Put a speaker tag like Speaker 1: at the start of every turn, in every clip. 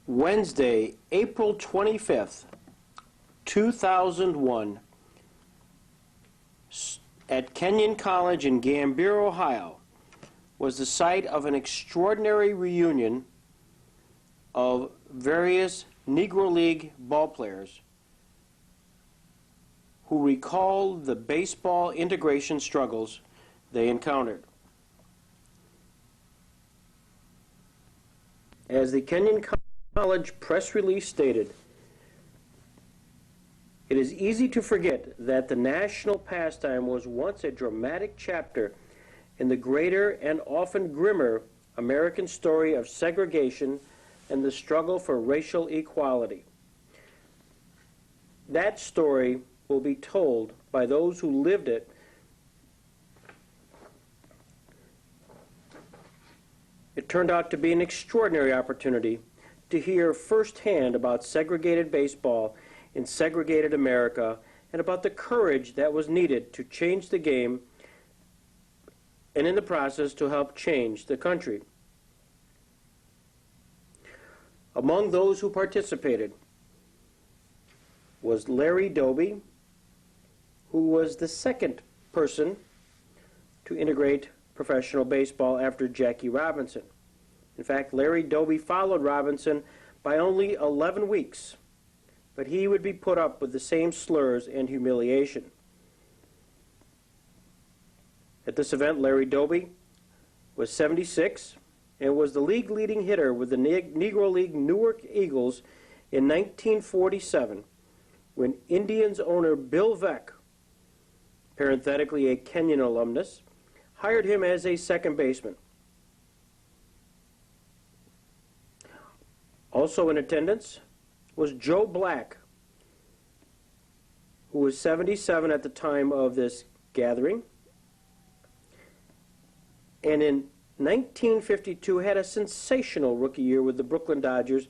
Speaker 1: Wednesday, April 25th, 2001, at Kenyon College in Gambier, Ohio, was the site of an extraordinary reunion of various Negro League ballplayers who recalled the baseball integration struggles they encountered. As the Kenyon College press release stated, it is easy to forget that the national pastime was once a dramatic chapter in the greater and often grimmer American story of segregation and the struggle for racial equality. That story will be told by those who lived it. It turned out to be an extraordinary opportunity to hear firsthand about segregated baseball in segregated America and about the courage that was needed to change the game and in the process to help change the country. Among those who participated was Larry Doby, who was the second person to integrate professional baseball after Jackie Robinson. In fact, Larry Doby followed Robinson by only 11 weeks, but he would be put up with the same slurs and humiliation. At this event, Larry Doby was 76 and was the league leading hitter with the Negro League Newark Eagles in 1947 when Indians owner Bill Veeck, parenthetically a Kenyon alumnus, hired him as a second baseman. Also in attendance was Joe Black, who was 77 at the time of this gathering, and in 1952 had a sensational rookie year with the Brooklyn Dodgers,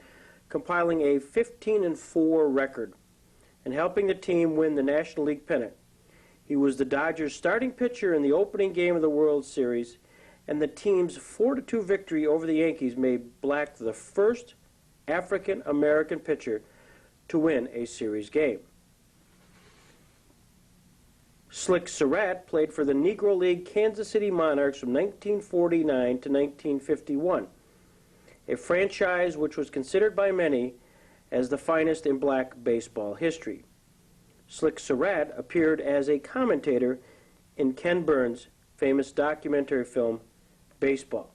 Speaker 1: compiling a 15-4 record and helping the team win the National League pennant. He was the Dodgers' starting pitcher in the opening game of the World Series, and the team's 4-2 victory over the Yankees made Black the first African-American pitcher to win a series game. Slick Surratt played for the Negro League Kansas City Monarchs from 1949 to 1951, a franchise which was considered by many as the finest in black baseball history. Slick Surratt appeared as a commentator in Ken Burns' famous documentary film, Baseball.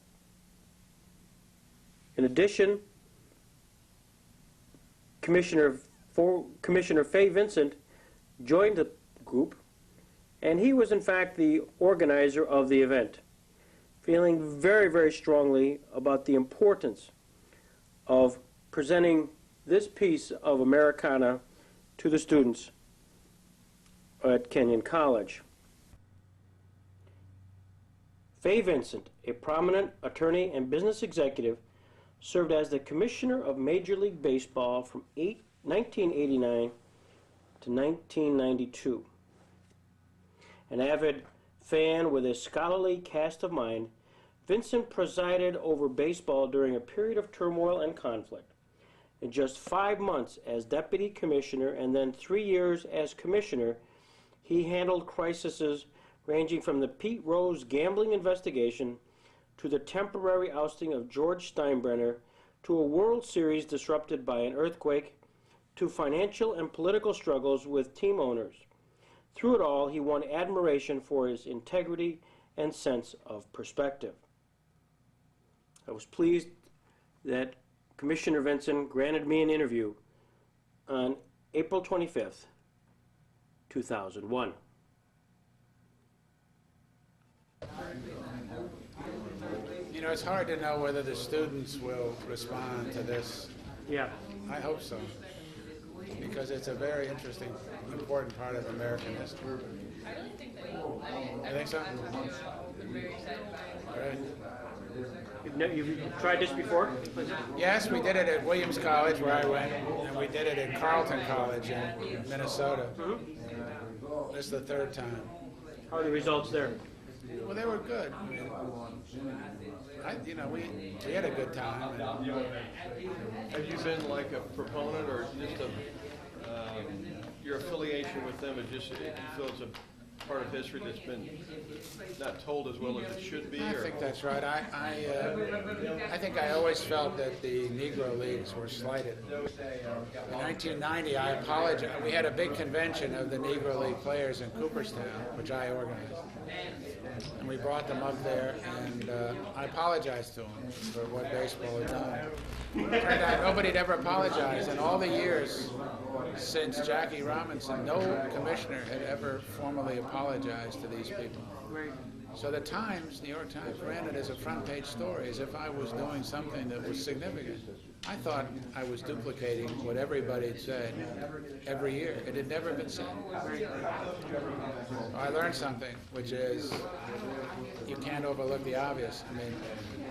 Speaker 1: In addition, Commissioner Fay Vincent joined the group, and he was in fact the organizer of the event, feeling very, very strongly about the importance of presenting this piece of Americana to the students at Kenyon College. Fay Vincent, a prominent attorney and business executive, served as the Commissioner of Major League Baseball from 1989 to 1992. An avid fan with a scholarly cast of mind, Vincent presided over baseball during a period of turmoil and conflict. In just 5 months as Deputy Commissioner and then 3 years as Commissioner, he handled crises ranging from the Pete Rose gambling investigation to the temporary ousting of George Steinbrenner to a World Series disrupted by an earthquake to financial and political struggles with team owners. Through it all, he won admiration for his integrity and sense of perspective. I was pleased that Commissioner Vincent granted me an interview on April 25th, 2001.
Speaker 2: You know, it's hard to know whether the students will respond to this.
Speaker 1: Yeah.
Speaker 2: I hope so, because it's a very interesting, important part of American history. You think so? All right.
Speaker 1: You've tried this before?
Speaker 2: Yes, we did it at Williams College, where I went, and we did it at Carleton College in Minnesota.
Speaker 1: Mm-hmm.
Speaker 2: This is the third time.
Speaker 1: How are the results there?
Speaker 2: Well, they were good. We had a good time.
Speaker 3: Have you been like a proponent or just your affiliation with them is just, you feel it's a part of history that's been not told as well as it should be?
Speaker 2: I think that's right. I think I always felt that the Negro Leagues were slighted. In 1990, I apologized. We had a big convention of the Negro League players in Cooperstown, which I organized. And we brought them up there, and I apologized to them for what baseball had done. It turned out nobody had ever apologized. In all the years since Jackie Robinson, no commissioner had ever formally apologized to these people. So the Times, New York Times, ran it as a front page story, as if I was doing something that was significant. I thought I was duplicating what everybody had said every year. It had never been said. I learned something, which is you can't overlook the obvious. I mean,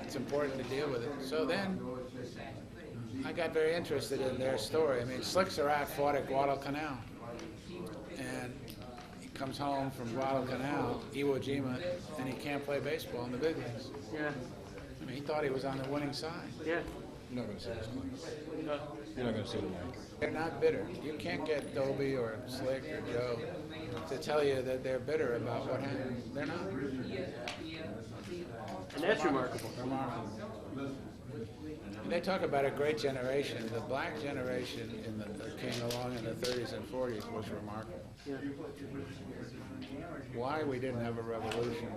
Speaker 2: it's important to deal with it. So then I got very interested in their story. I mean, Slick Surratt fought at Guadalcanal, and he comes home from Guadalcanal, Iwo Jima, and he can't play baseball in the big leagues.
Speaker 1: Yeah.
Speaker 2: I mean, he thought he was on the winning side.
Speaker 1: Yeah.
Speaker 4: You're not going to see this one. You're not going to see them.
Speaker 2: They're not bitter. You can't get Doby or Slick or Joe to tell you that they're bitter about what happened. They're not.
Speaker 1: And that's remarkable.
Speaker 2: Remarkable. And they talk about a great generation. The black generation that came along in the 30s and 40s was remarkable.
Speaker 1: Yeah.
Speaker 2: Why we didn't have a revolution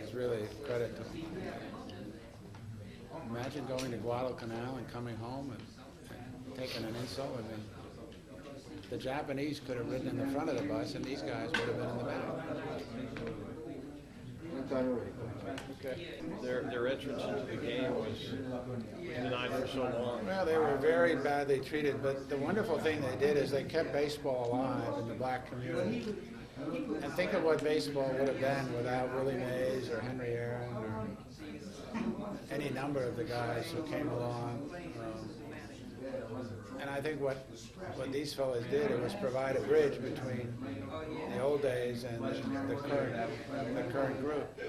Speaker 2: is really credit to them. Imagine going to Guadalcanal and coming home and taking an insult. I mean, the Japanese could have ridden in the front of the bus, and these guys would have been in the back.
Speaker 3: Okay. Their entrance into the game was denied for so long.
Speaker 2: Well, they were very badly treated, but the wonderful thing they did is they kept baseball alive in the black community. And think of what baseball would have been without Willie Mays or Henry Aaron or any number of the guys who came along. And I think what these fellows did, it was provide a bridge between the old days and the current group.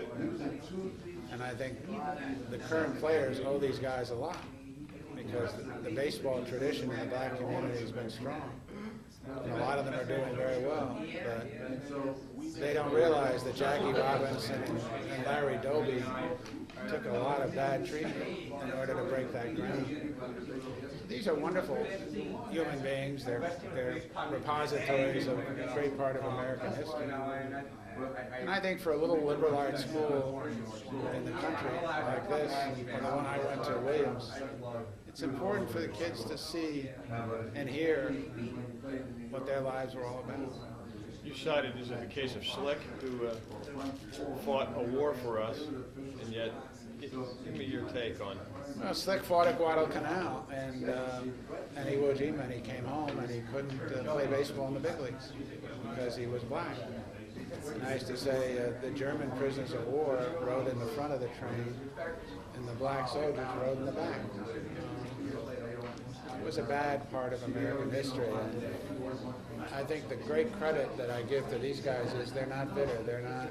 Speaker 2: And I think the current players owe these guys a lot, because the baseball tradition in the black community has been strong. And a lot of them are doing very well, but they don't realize that Jackie Robinson and Larry Doby took a lot of bad treatment in order to break that ground. These are wonderful human beings. They're repositories of a great part of American history. And I think for a little liberal arts school in the country like this, and the one I went to, Williams, it's important for the kids to see and hear what their lives were all about.
Speaker 3: You cited as in the case of Slick, who fought a war for us, and yet, give me your take on.
Speaker 2: Well, Slick fought at Guadalcanal and Iwo Jima, and he came home and he couldn't play baseball in the big leagues because he was black. And I used to say the German prisoners of war rode in the front of the train, and the black soldiers rode in the back. It was a bad part of American history, and I think the great credit that I give to these guys is they're not bitter, they're not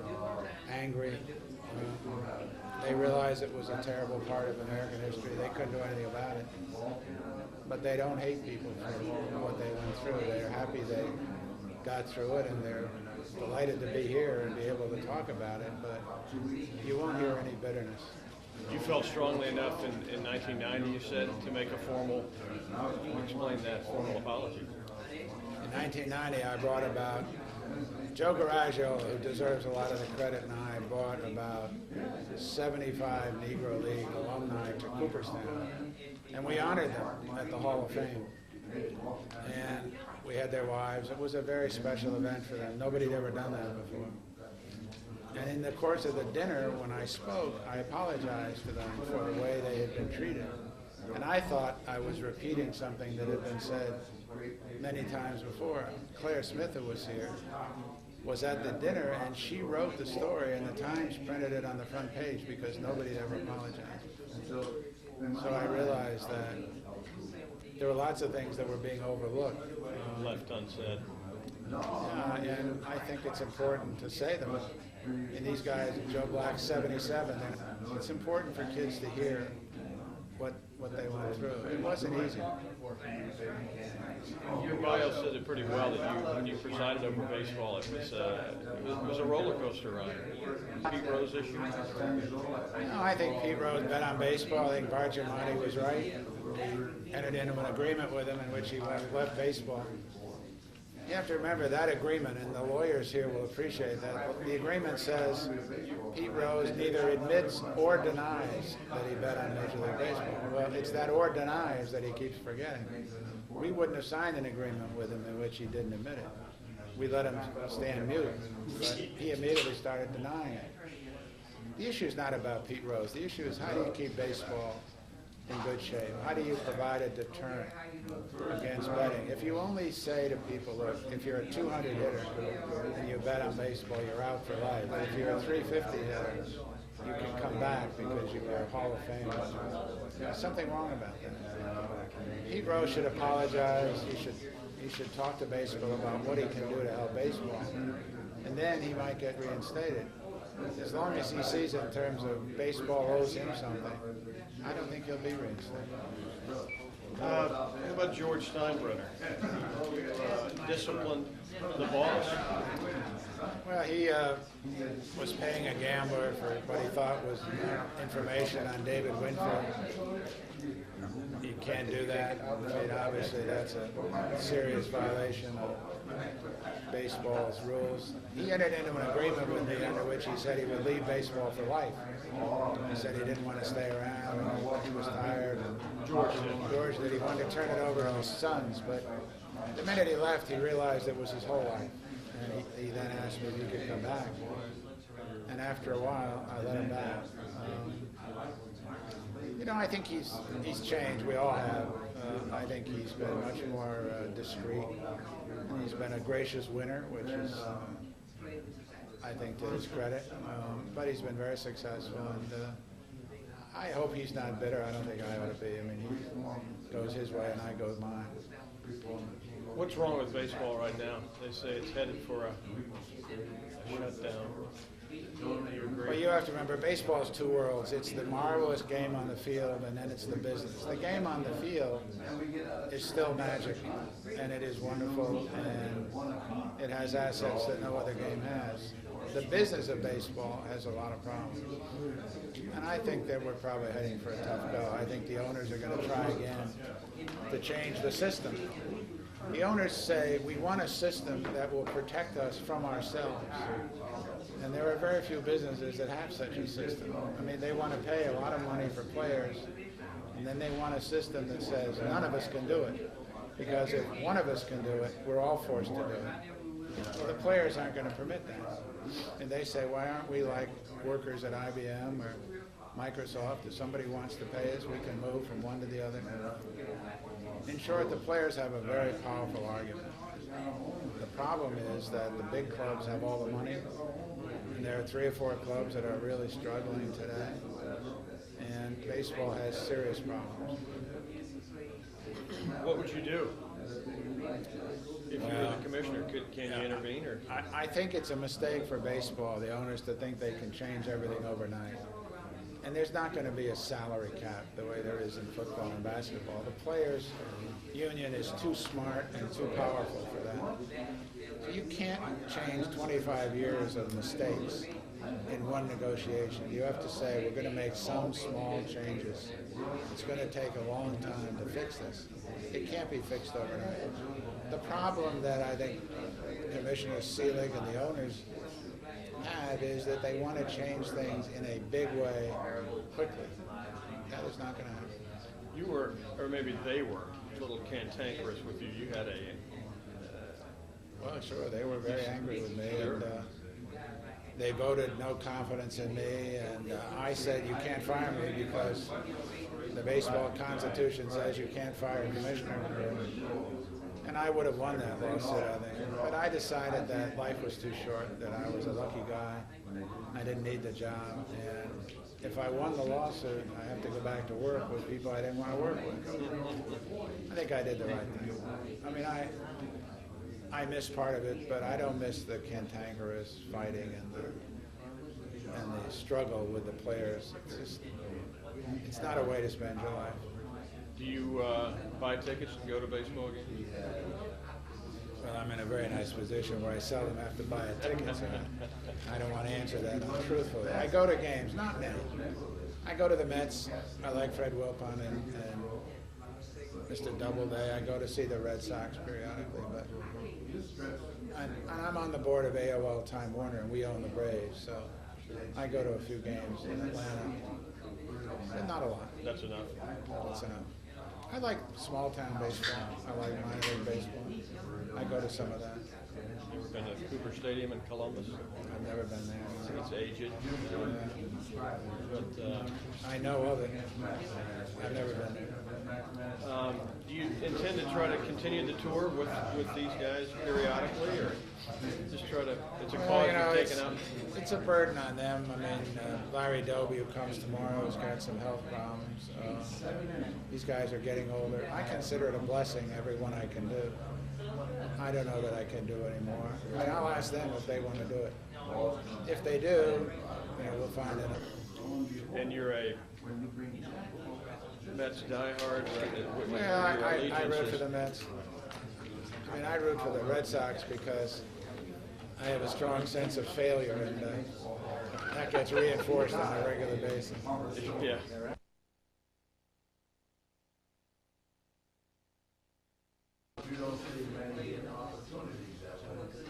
Speaker 2: angry. They realize it was a terrible part of American history. They couldn't do anything about it. But they don't hate people for what they went through. They're happy they got through it, and they're delighted to be here and be able to talk about it, but you won't hear any bitterness.
Speaker 3: You felt strongly enough in 1990, you said, to make a formal, explain that formal apology.
Speaker 2: In 1990, I brought about, Joe Garaggio, who deserves a lot of the credit, and I brought about 75 Negro League alumni to Cooperstown, and we honored them at the Hall of Fame. And we had their wives. It was a very special event for them. Nobody had ever done that before. And in the course of the dinner, when I spoke, I apologized to them for the way they had been treated. And I thought I was repeating something that had been said many times before. Claire Smith, who was here, was at the dinner, and she wrote the story, and the Times printed it on the front page because nobody had ever apologized. So I realized that there were lots of things that were being overlooked.
Speaker 3: Left unsaid.
Speaker 2: And I think it's important to say them. And these guys, Joe Black's 77, it's important for kids to hear what they went through. It wasn't easy.
Speaker 3: Your bio said it pretty well that when you presided over baseball, it was a roller coaster ride. Pete Rose issue?
Speaker 2: No, I think Pete Rose bet on baseball. I think Bart Giamatti was right. He entered into an agreement with him in which he left baseball. You have to remember that agreement, and the lawyers here will appreciate that. The agreement says Pete Rose neither admits or denies that he bet on Major League Baseball. Well, it's that or denies that he keeps forgetting. We wouldn't have signed an agreement with him in which he didn't admit it. We let him stand mute, but he immediately started denying it. The issue is not about Pete Rose. The issue is how do you keep baseball in good shape? How do you provide a deterrent against betting? If you only say to people, look, if you're a 200 hitter and you bet on baseball, you're out for life. But if you're a 350 hitter, you can come back because you are a Hall of Famer. There's something wrong about that. Pete Rose should apologize. He should talk to baseball about what he can do to help baseball. And then he might get reinstated. As long as he sees it in terms of baseball owes him something, I don't think he'll be reinstated.
Speaker 3: How about George Steinbrenner? Disciplined the boss?
Speaker 2: Well, he was paying a gambler for what he thought was information on David Winfield. You can't do that. I mean, obviously, that's a serious violation of baseball's rules. He entered into an agreement with me under which he said he would leave baseball for life. He said he didn't want to stay around, and he was tired. And George did. He wanted to turn it over to his sons, but the minute he left, he realized it was his whole life. And he then asked me if he could come back. And after a while, I let him back. I think he's changed. We all have. I think he's been much more discreet. And he's been a gracious winner, which is, I think, to his credit. But he's been very successful, and I hope he's not bitter. I don't think I ought to be. I mean, he goes his way, and I go mine.
Speaker 3: What's wrong with baseball right now? They say it's headed for a shutdown. You agree?
Speaker 2: Well, you have to remember, baseball is two worlds. It's the marvelous game on the field, and then it's the business. The game on the field is still magic, and it is wonderful, and it has assets that no other game has. The business of baseball has a lot of problems, and I think that we're probably heading for a tough go. I think the owners are going to try again to change the system. The owners say, we want a system that will protect us from ourselves. And there are very few businesses that have such a system. I mean, they want to pay a lot of money for players, and then they want a system that says none of us can do it. Because if one of us can do it, we're all forced to do it. Well, the players aren't going to permit that. And they say, why aren't we like workers at IBM or Microsoft? If somebody wants to pay us, we can move from one to the other. In short, the players have a very powerful argument. The problem is that the big clubs have all the money, and there are 3 or 4 clubs that are really struggling today, and baseball has serious problems.
Speaker 3: What would you do if you were the commissioner? Can you intervene? Or?
Speaker 2: I think it's a mistake for baseball, the owners, to think they can change everything overnight. And there's not going to be a salary cap the way there is in football and basketball. The players' union is too smart and too powerful for that. You can't change 25 years of mistakes in one negotiation. You have to say, we're going to make some small changes. It's going to take a long time to fix this. It can't be fixed overnight. The problem that I think Commissioner Seelig and the owners have is that they want to change things in a big way quickly. That is not going to happen.
Speaker 3: You were, or maybe they were, a little cantankerous with you. You had a...
Speaker 2: Well, sure, they were very angry with me, and they voted no confidence in me, and I said, you can't fire me because the baseball constitution says you can't fire a commissioner. And I would have won that lawsuit, I think. But I decided that life was too short, that I was a lucky guy. I didn't need the job. And if I won the lawsuit, I have to go back to work with people I didn't want to work with. I think I did the right thing. I mean, I miss part of it, but I don't miss the cantankerous fighting and the struggle with the players. It's not a way to spend your life.
Speaker 3: Do you buy tickets and go to baseball games?
Speaker 2: Well, I'm in a very nice position where I seldom have to buy a ticket, so I don't want to answer that untruthfully. I go to games, not many. I go to the Mets. I like Fred Wilpon and Mr. Doubleday. I go to see the Red Sox periodically, but I'm on the board of AOL Time Warner, and we own the Braves, so I go to a few games in Atlanta, but not a lot.
Speaker 3: That's enough.
Speaker 2: That's enough. I like small town baseball. I like minor league baseball. I go to some of that.
Speaker 3: You ever been to Cooper Stadium in Columbus?
Speaker 2: I've never been there.
Speaker 3: It's aged. But
Speaker 2: I know of it. I've never been there.
Speaker 3: do you intend to try to continue the tour with these guys periodically, or just try to? It's a cause you've taken up.
Speaker 2: It's a burden on them. I mean, Larry Doby, who comes tomorrow, has got some health problems. These guys are getting older. I consider it a blessing, every one I can do. I don't know that I can do anymore. I'll ask them if they want to do it. If they do, we'll find it.
Speaker 3: And you're a Mets diehard.
Speaker 2: Well, I root for the Mets. I mean, I root for the Red Sox because I have a strong sense of failure, and that gets reinforced on a regular basis.
Speaker 3: Yeah.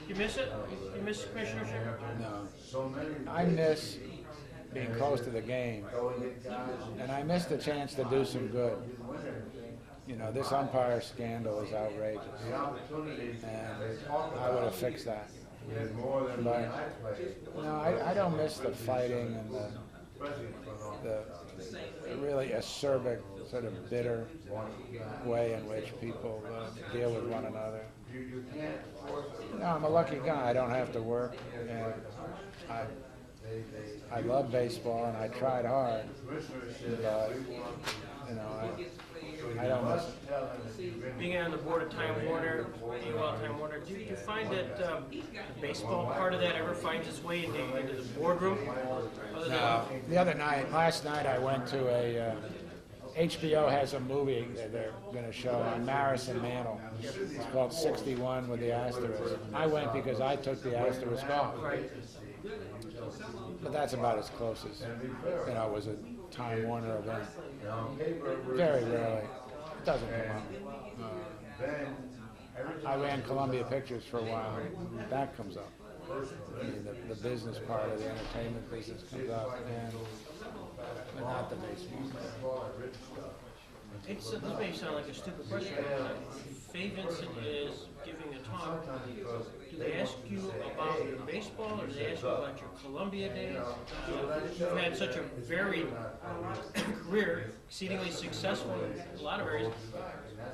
Speaker 1: You miss it? You miss commissionership?
Speaker 2: No. I miss being close to the game, and I miss the chance to do some good. This umpire scandal is outrageous, and I would have fixed that. But no, I don't miss the fighting and the really acerbic, sort of bitter way in which people deal with one another. I'm a lucky guy. I don't have to work, and I love baseball, and I tried hard, but I don't miss it.
Speaker 1: Being on the board of Time Warner, AOL Time Warner, do you find that the baseball part of that ever finds its way into the boardroom?
Speaker 2: No. Last night I went to HBO has a movie that they're going to show on Maris and Mantle. It's called 61 with the asterisk. I went because I took the asterisk off. But that's about as close as, it was a Time Warner event. Very rarely. It doesn't come up. I ran Columbia Pictures for a while. That comes up. I mean, the business part of the entertainment business comes up, but not the baseball.
Speaker 1: This may sound like a stupid question, but Fay Vincent is giving a talk. Do they ask you about your baseball, or do they ask you about your Columbia days? You've had such a varied career, exceedingly successful in a lot of areas.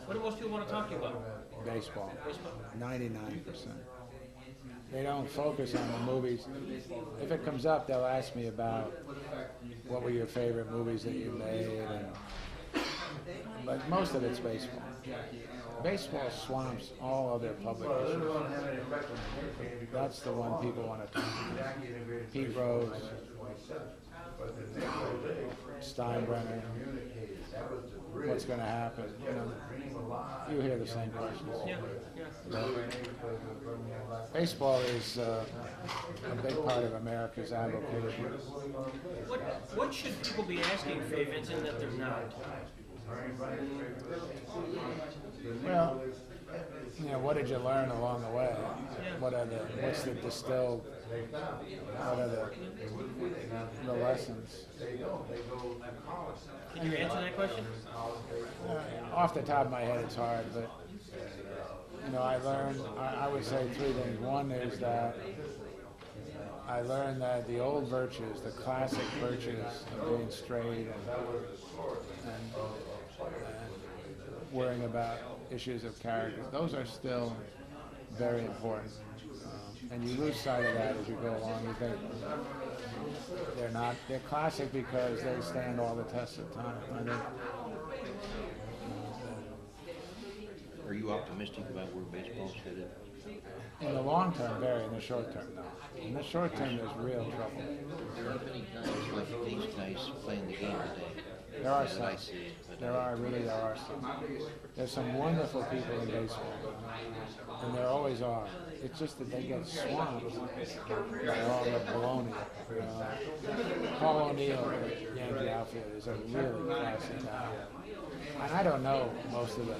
Speaker 1: What do most people want to talk to you about?
Speaker 2: Baseball. 99%. They don't focus on the movies. If it comes up, they'll ask me about what were your favorite movies that you made, but most of it's baseball. Baseball swamps all other public issues. That's the one people want to talk about. Pete Rose, Steinbrenner, what's going to happen. You hear the same questions.
Speaker 1: Yeah.
Speaker 2: Baseball is a big part of America's avocation.
Speaker 1: What should people be asking Fay Vincent that they're not?
Speaker 2: Well, what did you learn along the way? What's the distilled? What are the lessons?
Speaker 1: Can you answer that question?
Speaker 2: Off the top of my head, it's hard, but I would say three things. One is that I learned that the old virtues, the classic virtues of being straight and worrying about issues of character, those are still very important. And you lose sight of that as you go along. You think they're classic because they stand all the tests of time.
Speaker 5: Are you optimistic about where baseball's headed?
Speaker 2: In the long term, very. In the short term, no. In the short term, there's real trouble.
Speaker 5: There aren't many guys like these guys playing the game today.
Speaker 2: There are
Speaker 5: that
Speaker 2: some.
Speaker 5: I see. But
Speaker 2: There are some. There's some wonderful people in baseball, and there always are. It's just that they get swamped by all the baloney. Paul O'Neill, the Yankee outfielder, is a really classy guy. And I don't know most of the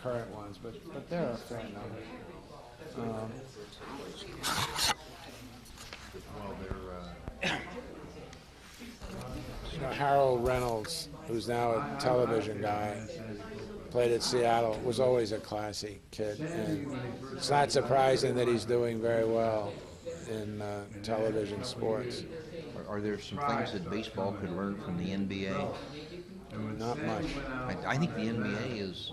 Speaker 2: current ones, but there are a fair number.
Speaker 5: well, they're
Speaker 2: Harold Reynolds, who's now a television guy, played at Seattle, was always a classy kid. And it's not surprising that he's doing very well in television sports.
Speaker 5: are there some things that baseball could learn from the NBA?
Speaker 2: Not much.
Speaker 5: I think the NBA is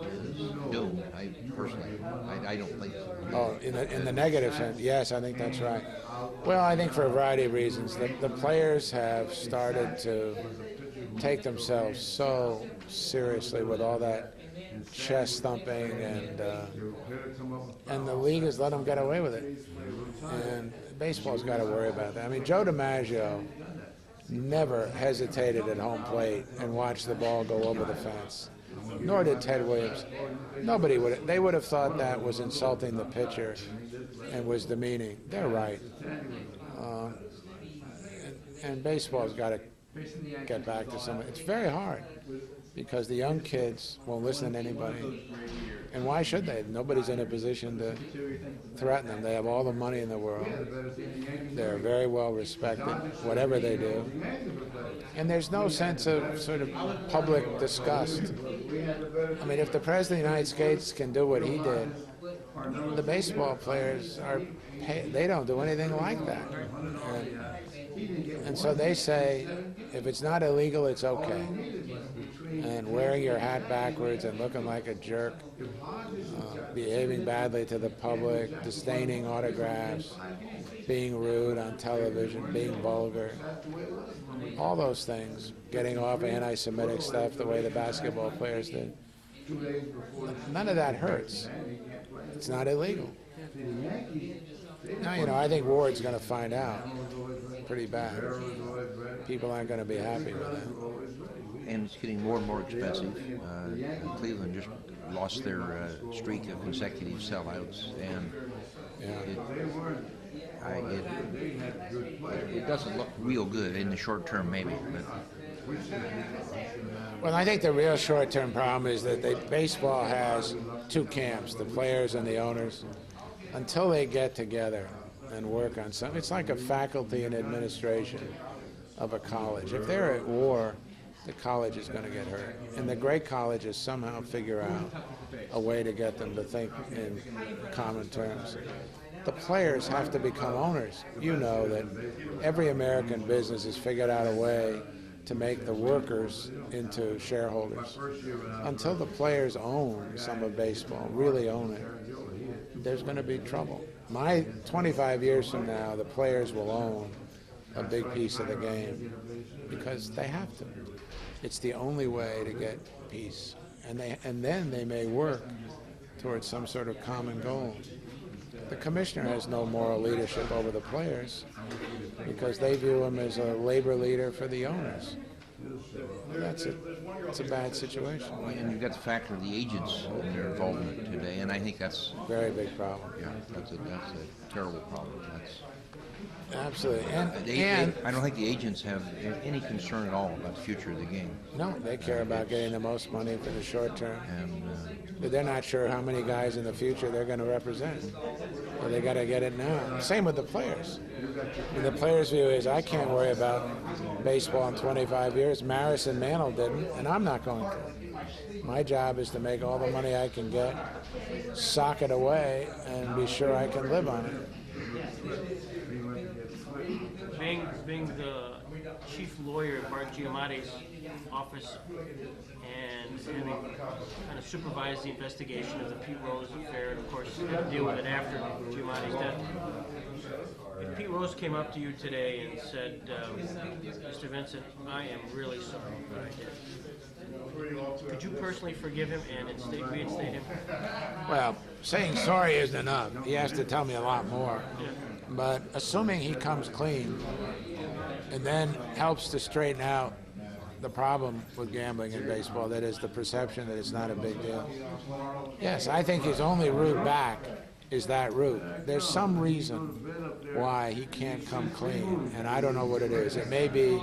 Speaker 5: doomed. I personally, I don't think.
Speaker 2: Oh, in the negative sense, yes, I think that's right. Well, I think for a variety of reasons. The players have started to take themselves so seriously with all that chest thumping, and the league has let them get away with it. And baseball's got to worry about that. I mean, Joe DiMaggio never hesitated at home plate and watched the ball go over the fence. Nor did Ted Williams. Nobody would. They would have thought that was insulting the pitcher and was demeaning. They're right. And baseball's got to get back to some. It's very hard because the young kids won't listen to anybody. And why should they? Nobody's in a position to threaten them. They have all the money in the world. They're very well respected, whatever they do. And there's no sense of sort of public disgust. I mean, if the President of the United States can do what he did, the baseball players they don't do anything like that. And so they say, if it's not illegal, it's okay. And wearing your hat backwards and looking like a jerk, behaving badly to the public, disdaining autographs, being rude on television, being vulgar, all those things, getting off anti-Semitic stuff the way the basketball players did. None of that hurts. It's not illegal. Now, I think Ward's going to find out pretty bad. People aren't going to be happy with that.
Speaker 5: And it's getting more and more expensive. Cleveland just lost their streak of consecutive sellouts, and it doesn't look real good in the short term, maybe. But
Speaker 2: well, I think the real short-term problem is that baseball has two camps, the players and the owners. Until they get together and work on something, it's like a faculty and administration of a college. If they're at war, the college is going to get hurt. And the great colleges somehow figure out a way to get them to think in common terms. The players have to become owners. You know that every American business has figured out a way to make the workers into shareholders. Until the players own some of baseball, really own it, there's going to be trouble. 25 years from now, the players will own a big piece of the game because they have to. It's the only way to get peace. And then they may work towards some sort of common goal. The commissioner has no moral leadership over the players because they view him as a labor leader for the owners. It's a bad situation.
Speaker 5: And you've got the factor of the agents and their involvement today, and I think that's
Speaker 2: a very big problem.
Speaker 5: Yeah, that's a terrible problem.
Speaker 2: Absolutely.
Speaker 5: And I don't think the agents have any concern at all about the future of the game.
Speaker 2: No, they care about getting the most money for the short term.
Speaker 5: And
Speaker 2: but they're not sure how many guys in the future they're going to represent. So they got to get it now. Same with the players. And the players' view is, I can't worry about baseball in 25 years. Maris and Mantle didn't, and I'm not going to. My job is to make all the money I can get, sock it away, and be sure I can live on it.
Speaker 1: Being the chief lawyer at Mark Giamatti's office and having kind of supervised the investigation of the Pete Rose affair, and of course deal with it after Giamatti's death, If Pete Rose came up to you today and said, Mr. Vincent, I am really sorry for what I did, could you personally forgive him and reinstate him?
Speaker 2: Well, saying sorry isn't enough. He has to tell me a lot more.
Speaker 1: Yeah.
Speaker 2: But assuming he comes clean and then helps to straighten out the problem with gambling in baseball, that is the perception that it's not a big deal. Yes, I think his only route back is that route. There's some reason why he can't come clean, and I don't know what it is. It may be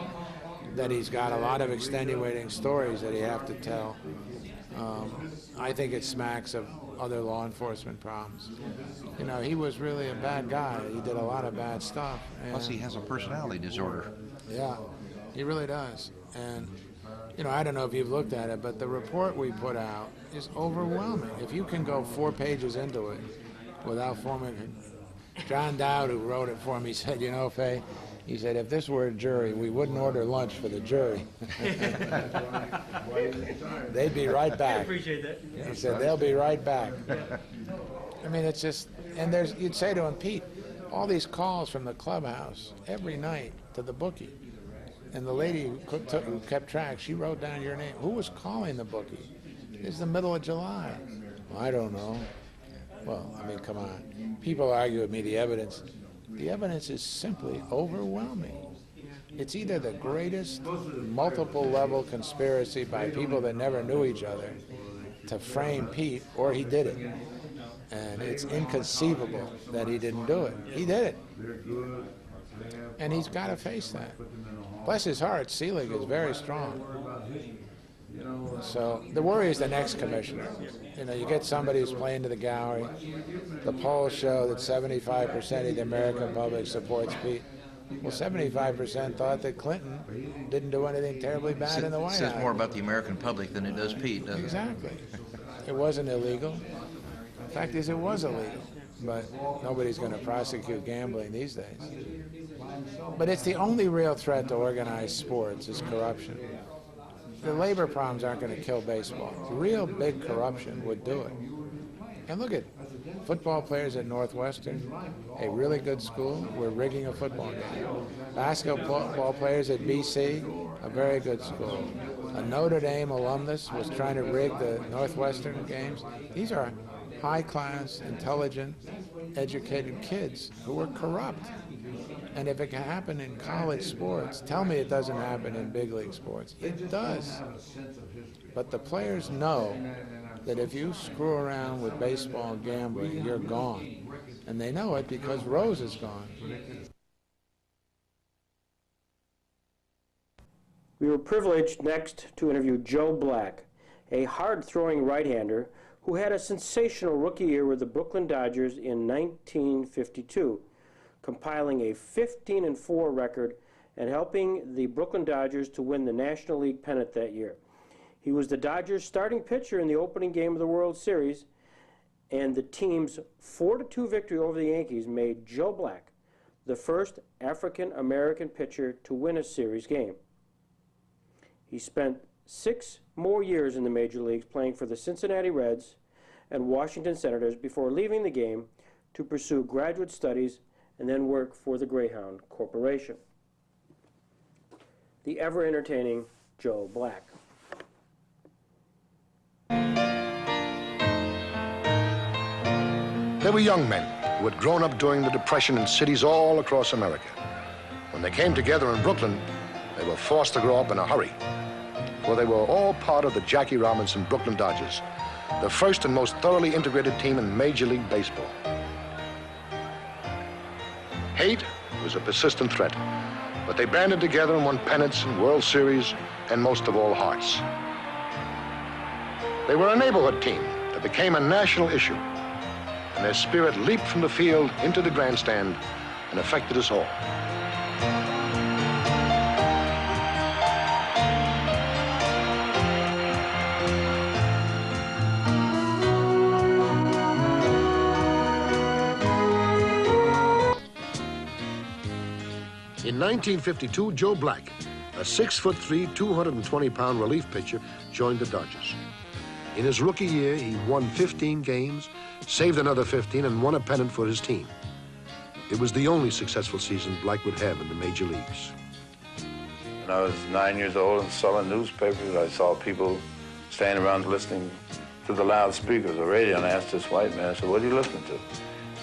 Speaker 2: that he's got a lot of extenuating stories that he have to tell. I think it smacks of other law enforcement problems. You know, he was really a bad guy. He did a lot of bad stuff.
Speaker 5: Plus, he has a personality disorder.
Speaker 2: Yeah, he really does. And, you know, I don't know if you've looked at it, but the report we put out is overwhelming. If you can go 4 pages into it without forming... John Dowd, who wrote it for me, said, you know, Fay, he said, if this were a jury, we wouldn't order lunch for the jury. They'd be right back.
Speaker 1: I appreciate that.
Speaker 2: He said, they'll be right back. I mean, it's just... And you'd say to him, Pete, all these calls from the clubhouse every night to the bookie. And the lady who kept track, she wrote down your name. Who was calling the bookie? It's the middle of July. Well, I don't know. Well, I mean, come on. People argue with me the evidence is simply overwhelming. It's either the greatest multiple-level conspiracy by people that never knew each other to frame Pete, or he did it. And it's inconceivable that he didn't do it. He did it. And he's got to face that. Bless his heart, Selig is very strong. So the worry is the next commissioner. You know, you get somebody who's playing to the gallery. The polls show that 75% of the American public supports Pete. Well, 75% thought that Clinton didn't do anything terribly bad in the White House.
Speaker 5: It says more about the American public than it does Pete, doesn't it?
Speaker 2: Exactly. It wasn't illegal. The fact is, it was illegal. But nobody's going to prosecute gambling these days. But it's the only real threat to organized sports is corruption. The labor problems aren't going to kill baseball. Real big corruption would do it. And look at football players at Northwestern, a really good school, were rigging a football game. Basketball players at BC, a very good school. A Notre Dame alumnus was trying to rig the Northwestern games. These are high-class, intelligent, educated kids who are corrupt. And if it can happen in college sports, tell me it doesn't happen in big league sports. It does. But the players know that if you screw around with baseball gambling, you're gone. And they know it because Rose is gone.
Speaker 1: We were privileged next to interview Joe Black, a hard-throwing right-hander who had a sensational rookie year with the Brooklyn Dodgers in 1952, compiling a 15-4 record and helping the Brooklyn Dodgers to win the National League pennant that year. He was the Dodgers' starting pitcher in the opening game of the World Series, and the team's 4-2 victory over the Yankees made Joe Black the first African-American pitcher to win a series game. He spent 6 more years in the major leagues playing for the Cincinnati Reds and Washington Senators before leaving the game to pursue graduate studies and then work for the Greyhound Corporation. The ever-entertaining Joe Black.
Speaker 6: They were young men who had grown up during the Depression in cities all across America. When they came together in Brooklyn, they were forced to grow up in a hurry, for they were all part of the Jackie Robinson Brooklyn Dodgers, the first and most thoroughly integrated team in Major League Baseball. Hate was a persistent threat, but they banded together and won pennants and World Series, and most of all, hearts. They were a neighborhood team that became a national issue, and their spirit leaped from the field into the grandstand and affected us all. In 1952, Joe Black, a 6'3", 220-pound relief pitcher, joined the Dodgers. In his rookie year, he won 15 games, saved another 15, and won a pennant for his team. It was the only successful season Black would have in the major leagues.
Speaker 7: When I was 9 years old and selling newspapers, I saw people standing around listening to the loudspeakers, the radio, and I asked this white man, I said, what are you listening to?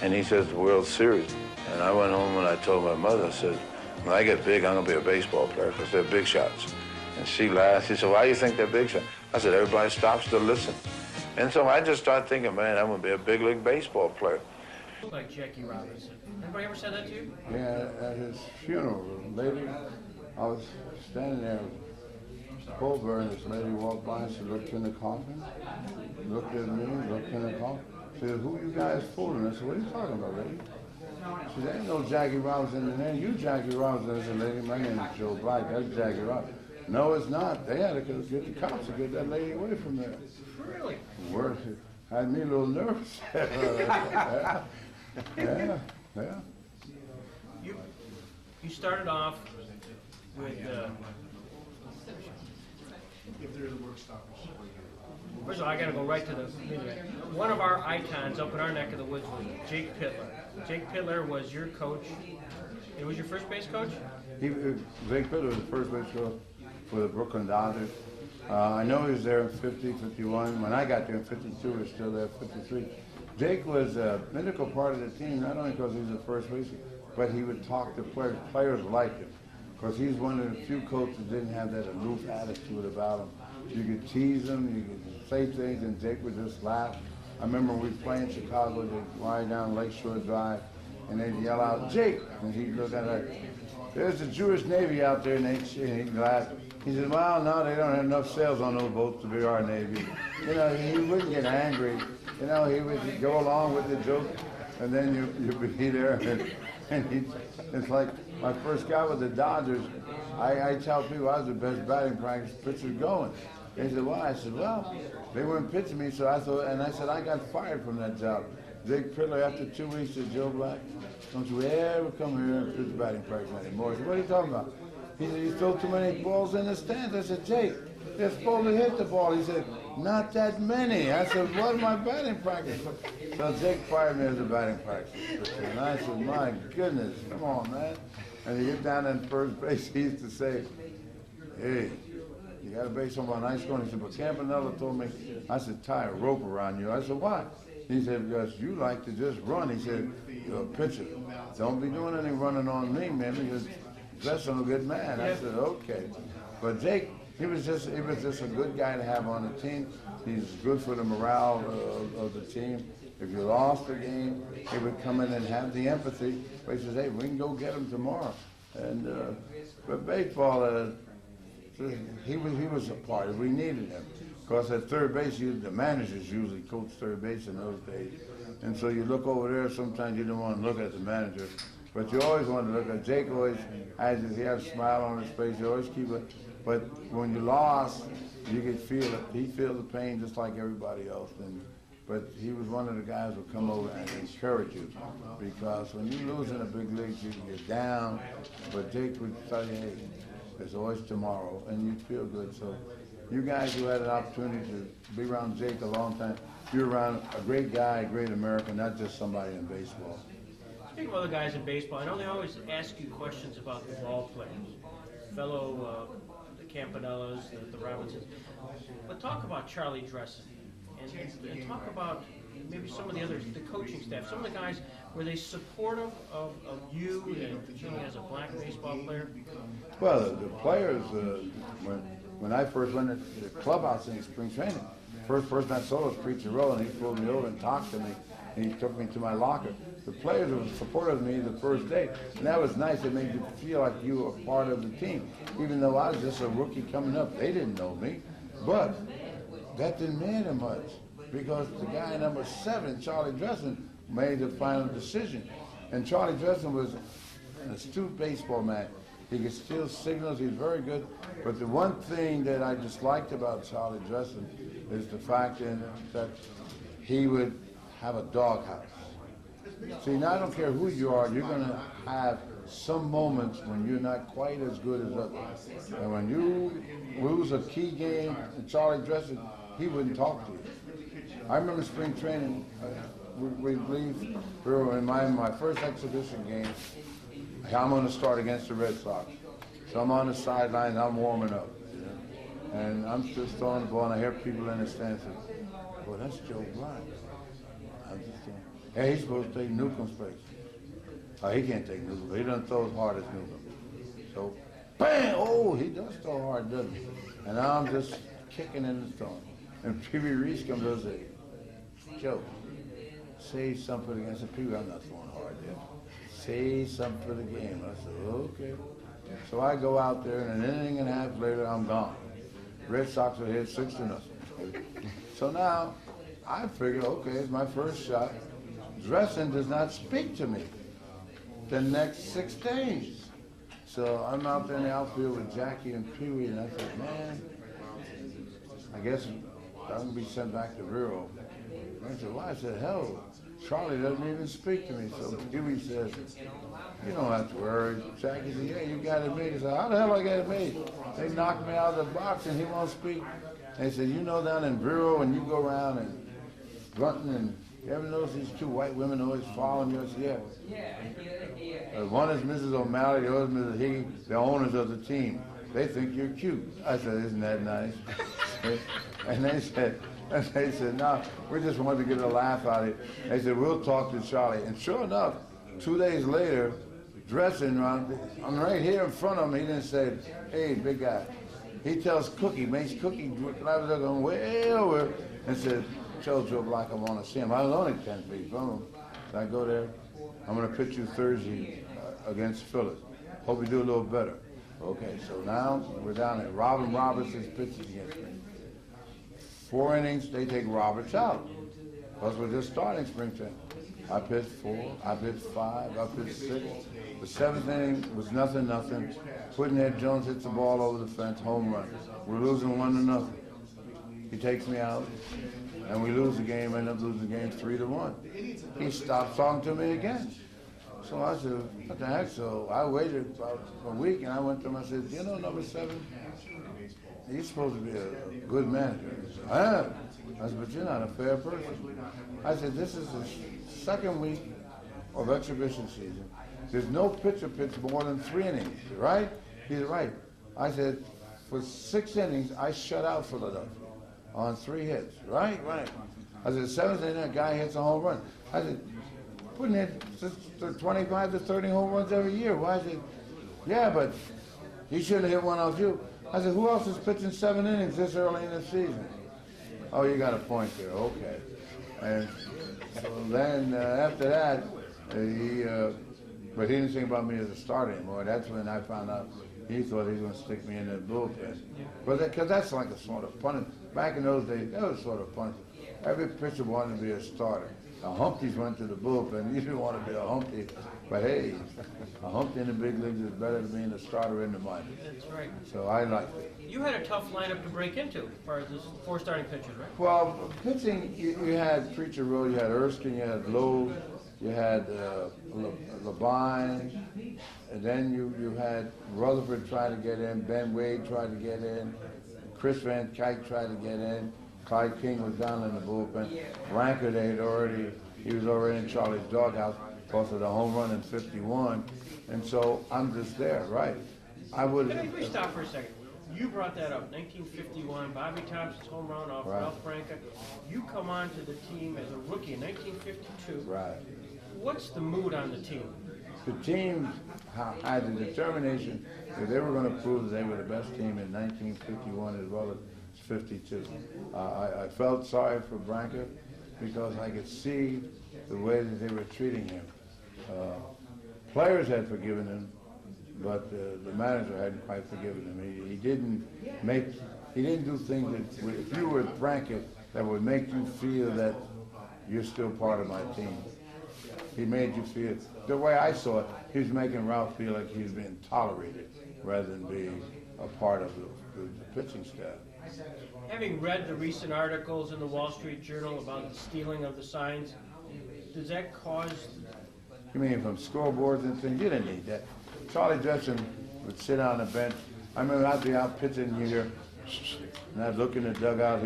Speaker 7: And he says, the World Series. And I went home and I told my mother, I said, when I get big, I'm gonna be a baseball player because they're big shots. And she laughed. She said, why do you think they're big shots? I said, everybody stops to listen. And so I just started thinking, man, I'm gonna be a big league baseball player.
Speaker 1: Like Jackie Robinson. Anybody ever said that to you?
Speaker 8: Yeah, at his funeral, the lady, I was standing there, cold burn, this lady walked by and she looked in the coffin, looked at me, looked in the coffin. She said, who you guys fooling? I said, what are you talking about, lady? She said, ain't no Jackie Robinson in there. You Jackie Robinson. I said, lady, my name is Joe Black. That's Jackie Robinson. No, it's not. They had to get the cops to get that lady away from there.
Speaker 1: Really?
Speaker 8: Worse, it had me a little nervous. yeah.
Speaker 1: You started off with, first of all, I gotta go right to the one of our icons up in our neck of the woods was Jake Pittler. Jake Pittler was your coach. It was your first base coach?
Speaker 8: Jake Pittler was the first base coach for the Brooklyn Dodgers. I know he was there in 50, 51. When I got there in 52, he was still there in 53. Jake was a integral part of the team, not only because he was the first baseman, but he would talk to players. Players liked him, because he's one of the few coaches that didn't have that aloof attitude about him. You could tease him, you could say things, and Jake would just laugh. I remember we played in Chicago, they'd ride down Lakeshore Drive, and they'd yell out, Jake! And he'd look at her, there's the Jewish Navy out there, and he'd laugh. He said, well, no, they don't have enough sails on those boats to be our Navy. You know, he wouldn't get angry. You know, he would go along with the joke, and then you'd be there, and it's like my first guy with the Dodgers, I tell people I was the best batting practice pitcher going. They said, why? I said, well, they weren't pitching me, so I thought, and I said, I got fired from that job. Jake Pittler, after 2 weeks, said, Joe Black, don't you ever come here and pitch batting practice anymore. I said, what are you talking about? He said, you throw too many balls in the stands. I said, Jake, they're supposed to hit the ball. He said, not that many. I said, what am I batting practice for? So Jake fired me as a batting practice. And I said, my goodness, come on, man. And he get down in first base, he used to say, hey, you got a base on my nice corner. He said, but Campanella told me, I said, tie a rope around you. I said, why? He said, because you like to just run. He said, you're a pitcher. Don't be doing any running on me, man, because that's a good man. I said, okay. But Jake, he was just a good guy to have on the team. He's good for the morale of the team. If you lost the game, he would come in and have the empathy. But he says, hey, we can go get him tomorrow. And but baseball, he was a part. We needed him. Because at third base, the managers usually coach third base in those days. And so you look over there, sometimes you don't want to look at the manager. But you always want to look at Jake. Always he had a smile on his face. You always keep it. But when you lost, you could feel it. He feels the pain just like everybody else. But he was one of the guys who would come over and encourage you. Because when you lose in the big leagues, you can get down. But Jake would tell you, hey, there's always tomorrow, and you'd feel good. So you guys who had an opportunity to be around Jake a long time, you're around a great guy, a great American, not just somebody in baseball.
Speaker 1: Speaking of other guys in baseball, I know they always ask you questions about the ball players, fellow the Campanellas, the Robinsons. But talk about Charlie Dressen, and talk about maybe some of the coaching staff, some of the guys, were they supportive of you and as a black baseball player?
Speaker 8: Well, the players, when I first went to the clubhouse in spring training, first person I saw was Preacher Rowe, and he pulled me over and talked to me, and he took me to my locker. The players were supportive of me the first day, and that was nice. It made you feel like you were part of the team. Even though I was just a rookie coming up, they didn't know me. But that didn't matter much, because the guy number 7, Charlie Dressen, made the final decision. And Charlie Dressen was an astute baseball man. He could steal signals, he was very good. But the one thing that I disliked about Charlie Dressen is the fact that he would have a doghouse. See, now I don't care who you are, you're going to have some moments when you're not quite as good as others. And when you lose a key game, and Charlie Dressen, he wouldn't talk to you. I remember spring training, we leave. We were in my first exhibition game. I'm going to start against the Red Sox. So I'm on the sideline, I'm warming up. You know? And I'm just throwing the ball, and I hear people in the stands say, well, that's Joe Bryant. I'm just saying, hey, he's supposed to take Newcomb's place. Oh, he can't take Newcomb. He doesn't throw as hard as Newcomb. So, bang! Oh, he does throw hard, doesn't he? And I'm just kicking in the throwing. And Pee-wee Reese comes over and says, Joe, say something against the Pee-wee. I'm not throwing hard yet. Say something for the game. I said, okay. So I go out there, and an inning and a half later, I'm gone. Red Sox are ahead 6-0. So now, I figure, okay, it's my first shot. Dressing does not speak to me the next 6 days. So I'm out there in the outfield with Jackie and Pee-wee, and I said, man, I guess I'm going to be sent back to Vero. I said, why? I said, hell, Charlie doesn't even speak to me. So Pee-wee says, you don't have to worry. Jackie said, yeah, you got it made. I said, how the hell I got it made? They knocked me out of the box and he won't speak. And they said, you know down in Vero when you go around and grunting and you ever notice these 2 white women always following you? I said, yeah. One is Mrs. O'Malley, the other is Mrs. Higgy, the owners of the team. They think you're cute. I said, isn't that nice? And they said, no, we just wanted to get a laugh out of it. They said, we'll talk to Charlie. And sure enough, 2 days later, dressing around, I'm right here in front of him. He didn't say, hey, big guy. He tells Cookie, makes Cookie drive going way over and said, tell Joe Black I want to see him. I was only 10 feet from him. So I go there. I'm going to pitch you Thursday against Phillies. Hope you do a little better. Okay, so now we're down there. Robin Roberts is pitching against me. 4 innings, they take Roberts out. Because we're just starting spring training. I pitched 4, I pitched 5, I pitched 6. The 7th inning was nothing. Puddinhead Jones hits the ball over the fence, home run. We're losing 1-0. He takes me out, and we lose the game, end up losing the game 3-1. He stops talking to me again. So I said, what the heck? So I waited about a week, and I went to him, I said, you know number 7? He's supposed to be a good manager. He said, I am. I said, but you're not a fair person. I said, this is the 2nd week of exhibition season. There's no pitcher pitched more than 3 innings, right? He's right. I said, for 6 innings, I shut out Philadelphia on 3 hits, right? Right. I said, 7th inning, a guy hits a home run. I said, putting it 25 to 30 home runs every year. Why? I said, yeah, but he shouldn't have hit one off you. I said, who else is pitching 7 innings this early in the season? Oh, you got a point there, okay. And so then after that, but he didn't think about me as a starter anymore. That's when I found out he thought he was going to stick me in the bullpen. But because that's like a sort of punishment. Back in those days, that was sort of punishment. Every pitcher wanted to be a starter. The Humpties went to the bullpen. You didn't want to be a Humpty. But hey, a Humpty in the big leagues is better than being a starter in the minors.
Speaker 1: That's right.
Speaker 8: So I liked it.
Speaker 1: You had a tough lineup to break into as far as this 4 starting pitchers, right?
Speaker 8: Well, pitching, you had Preacher Road, you had Erskine, you had Lowe, you had Labine, and then you had Rutherford try to get in, Ben Wade tried to get in, Chris Van Kuyk tried to get in, Clyde King was down in the bullpen. Ranker, he was already in Charlie's doghouse because of the home run in 51, and so I'm just there, right? I would.
Speaker 1: Let me stop for a second. You brought that up, 1951, Bobby Thompson's home run off Ralph Franca. You come on to the team as a rookie in 1952.
Speaker 8: Right.
Speaker 1: What's the mood on the team?
Speaker 8: The team had the determination that they were going to prove that they were the best team in 1951 as well as 52. I felt sorry for Branca because I could see the way that they were treating him. Players had forgiven him, but the manager hadn't quite forgiven him. He didn't do things that, if you were Branca, that would make you feel that you're still part of my team. He made you feel, the way I saw it, he was making Ralph feel like he was being tolerated rather than being a part of the pitching staff.
Speaker 1: Having read the recent articles in the Wall Street Journal about the stealing of the signs, does that cause...
Speaker 8: You mean from scoreboards and things? You didn't need that. Charlie Dresden would sit on the bench. I remember I'd be out pitching, you hear, and I'd look in the dugout,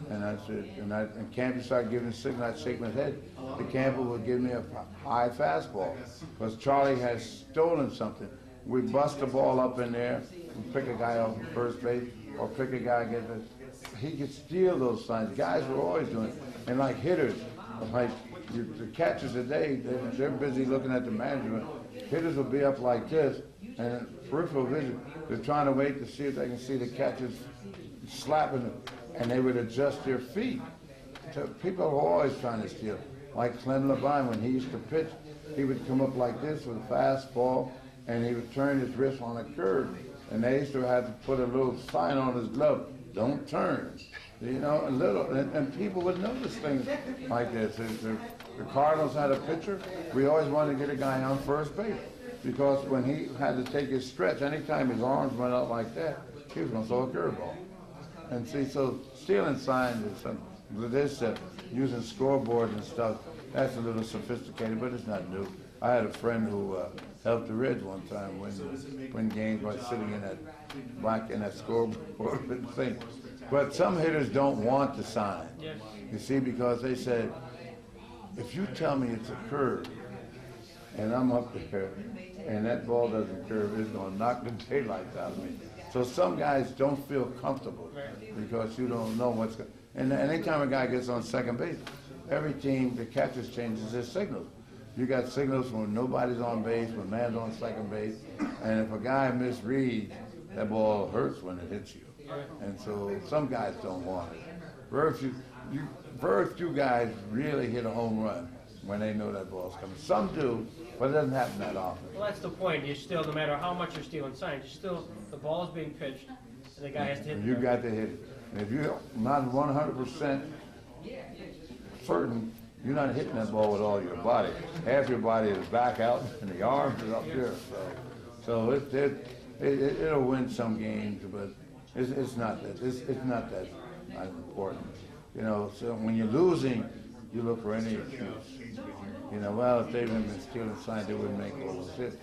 Speaker 8: And I said, and Campy started giving a signal, I'd shake my head. The camper would give me a high fastball, because Charlie has stolen something. We bust the ball up in there, and pick a guy off at first base, or pick a guy, he could steal those signs. Guys were always doing it. And like hitters, like the catchers today, they're busy looking at the management. Hitters will be up like this, and peripheral vision, they're trying to wait to see if they can see the catchers slapping them, and they would adjust their feet. So people are always trying to steal. Like Clem Levine, when he used to pitch, he would come up like this with a fastball, and he would turn his wrist on a curve. And they used to have to put a little sign on his glove, don't turn. You know, and people would notice things like this. The Cardinals had a pitcher. We always wanted to get a guy on first base, because when he had to take his stretch, anytime his arms went out like that, he was going to throw a curveball. And see, so stealing signs is something. This using scoreboards and stuff, that's a little sophisticated, but it's not new. I had a friend who helped the Reds one time win games by sitting in that scoreboard thing. But some hitters don't want the sign. You see, because they said, if you tell me it's a curve, and I'm up there, and that ball doesn't curve, it's going to knock the daylights out of me. So some guys don't feel comfortable because you don't know what's going. And anytime a guy gets on second base, every team, the catcher changes their signals. You got signals when nobody's on base, when man's on second base, and if a guy misreads, that ball hurts when it hits you. And so some guys don't want it. Very few guys really hit a home run when they know that ball's coming. Some do, but it doesn't happen that often.
Speaker 1: Well, that's the point. You still, no matter how much you're stealing signs, you still, the ball is being pitched, and the guy has to hit it.
Speaker 8: You got to hit it. And if you're not 100% certain, you're not hitting that ball with all your body. Half your body is back out, and the arms is up there. So it'll win some games, but it's not that. It's not that important. You know, so when you're losing, you look for any excuse. You know, well, if they've been stealing signs, they wouldn't make all those hits.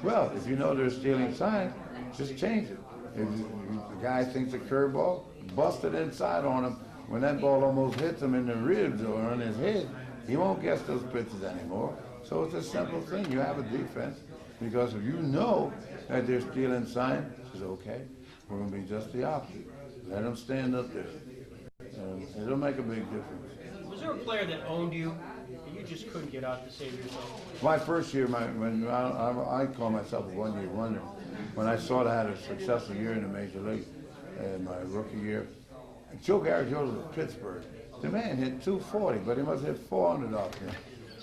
Speaker 8: Well, if you know they're stealing signs, just change it. If the guy thinks a curveball, bust it inside on him. When that ball almost hits him in the ribs or on his head, he won't guess those pitches anymore. So it's a simple thing. You have a defense, because if you know that they're stealing signs, it's okay. We're going to be just the opposite. Let them stand up there. It'll make a big difference.
Speaker 1: Was there a player that owned you and you just couldn't get out to save yourself?
Speaker 8: My first year, when I call myself a one-year wonder. When I saw that I had a successful year in the major league, in my rookie year, Joe Garagiola was of Pittsburgh. The man hit 240, but he must have hit 400 off him.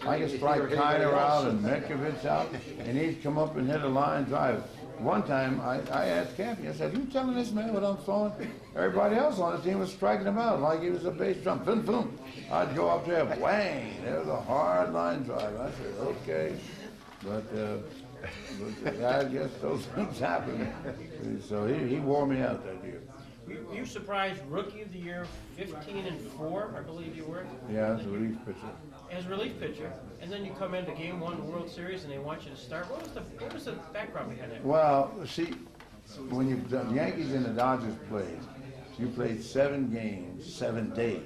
Speaker 8: I could strike Kiner out and Metcalf out, and he'd come up and hit a line drive. One time, I asked Campy, I said, you telling this man what I'm throwing? Everybody else on the team was striking him out like he was a bass drum. Boom, boom. I'd go up there, whang, there was a hard line drive. I said, okay. But I guess those things happen. So he wore me out that year.
Speaker 1: You surprised Rookie of the Year, 15-4, I believe you were.
Speaker 8: Yeah, as a relief pitcher.
Speaker 1: As a relief pitcher, and then you come into Game 1 World Series and they want you to start. What was the background behind that?
Speaker 8: Well, see, when the Yankees and the Dodgers played, you played 7 games, 7 days.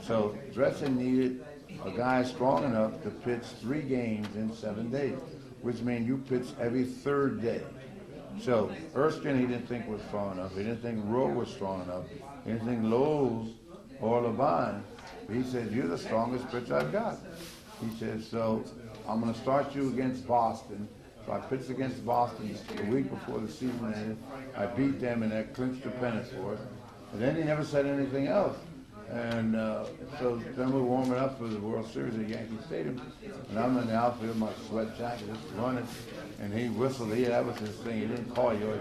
Speaker 8: So Dresden needed a guy strong enough to pitch 3 games in 7 days, which means you pitch every 3rd day. So Erskine he didn't think was strong enough. He didn't think Rowe was strong enough. He didn't think Lowe's or Levine. He said, you're the strongest pitcher I've got. He said, so I'm going to start you against Boston. So I pitched against Boston the week before the season ended. I beat them and that clinched the pennant for it. And then he never said anything else. And so then we're warming up for the World Series at Yankee Stadium. And I'm in the outfield, my sweat jacket is running. And he whistled. That was his thing. He didn't call you.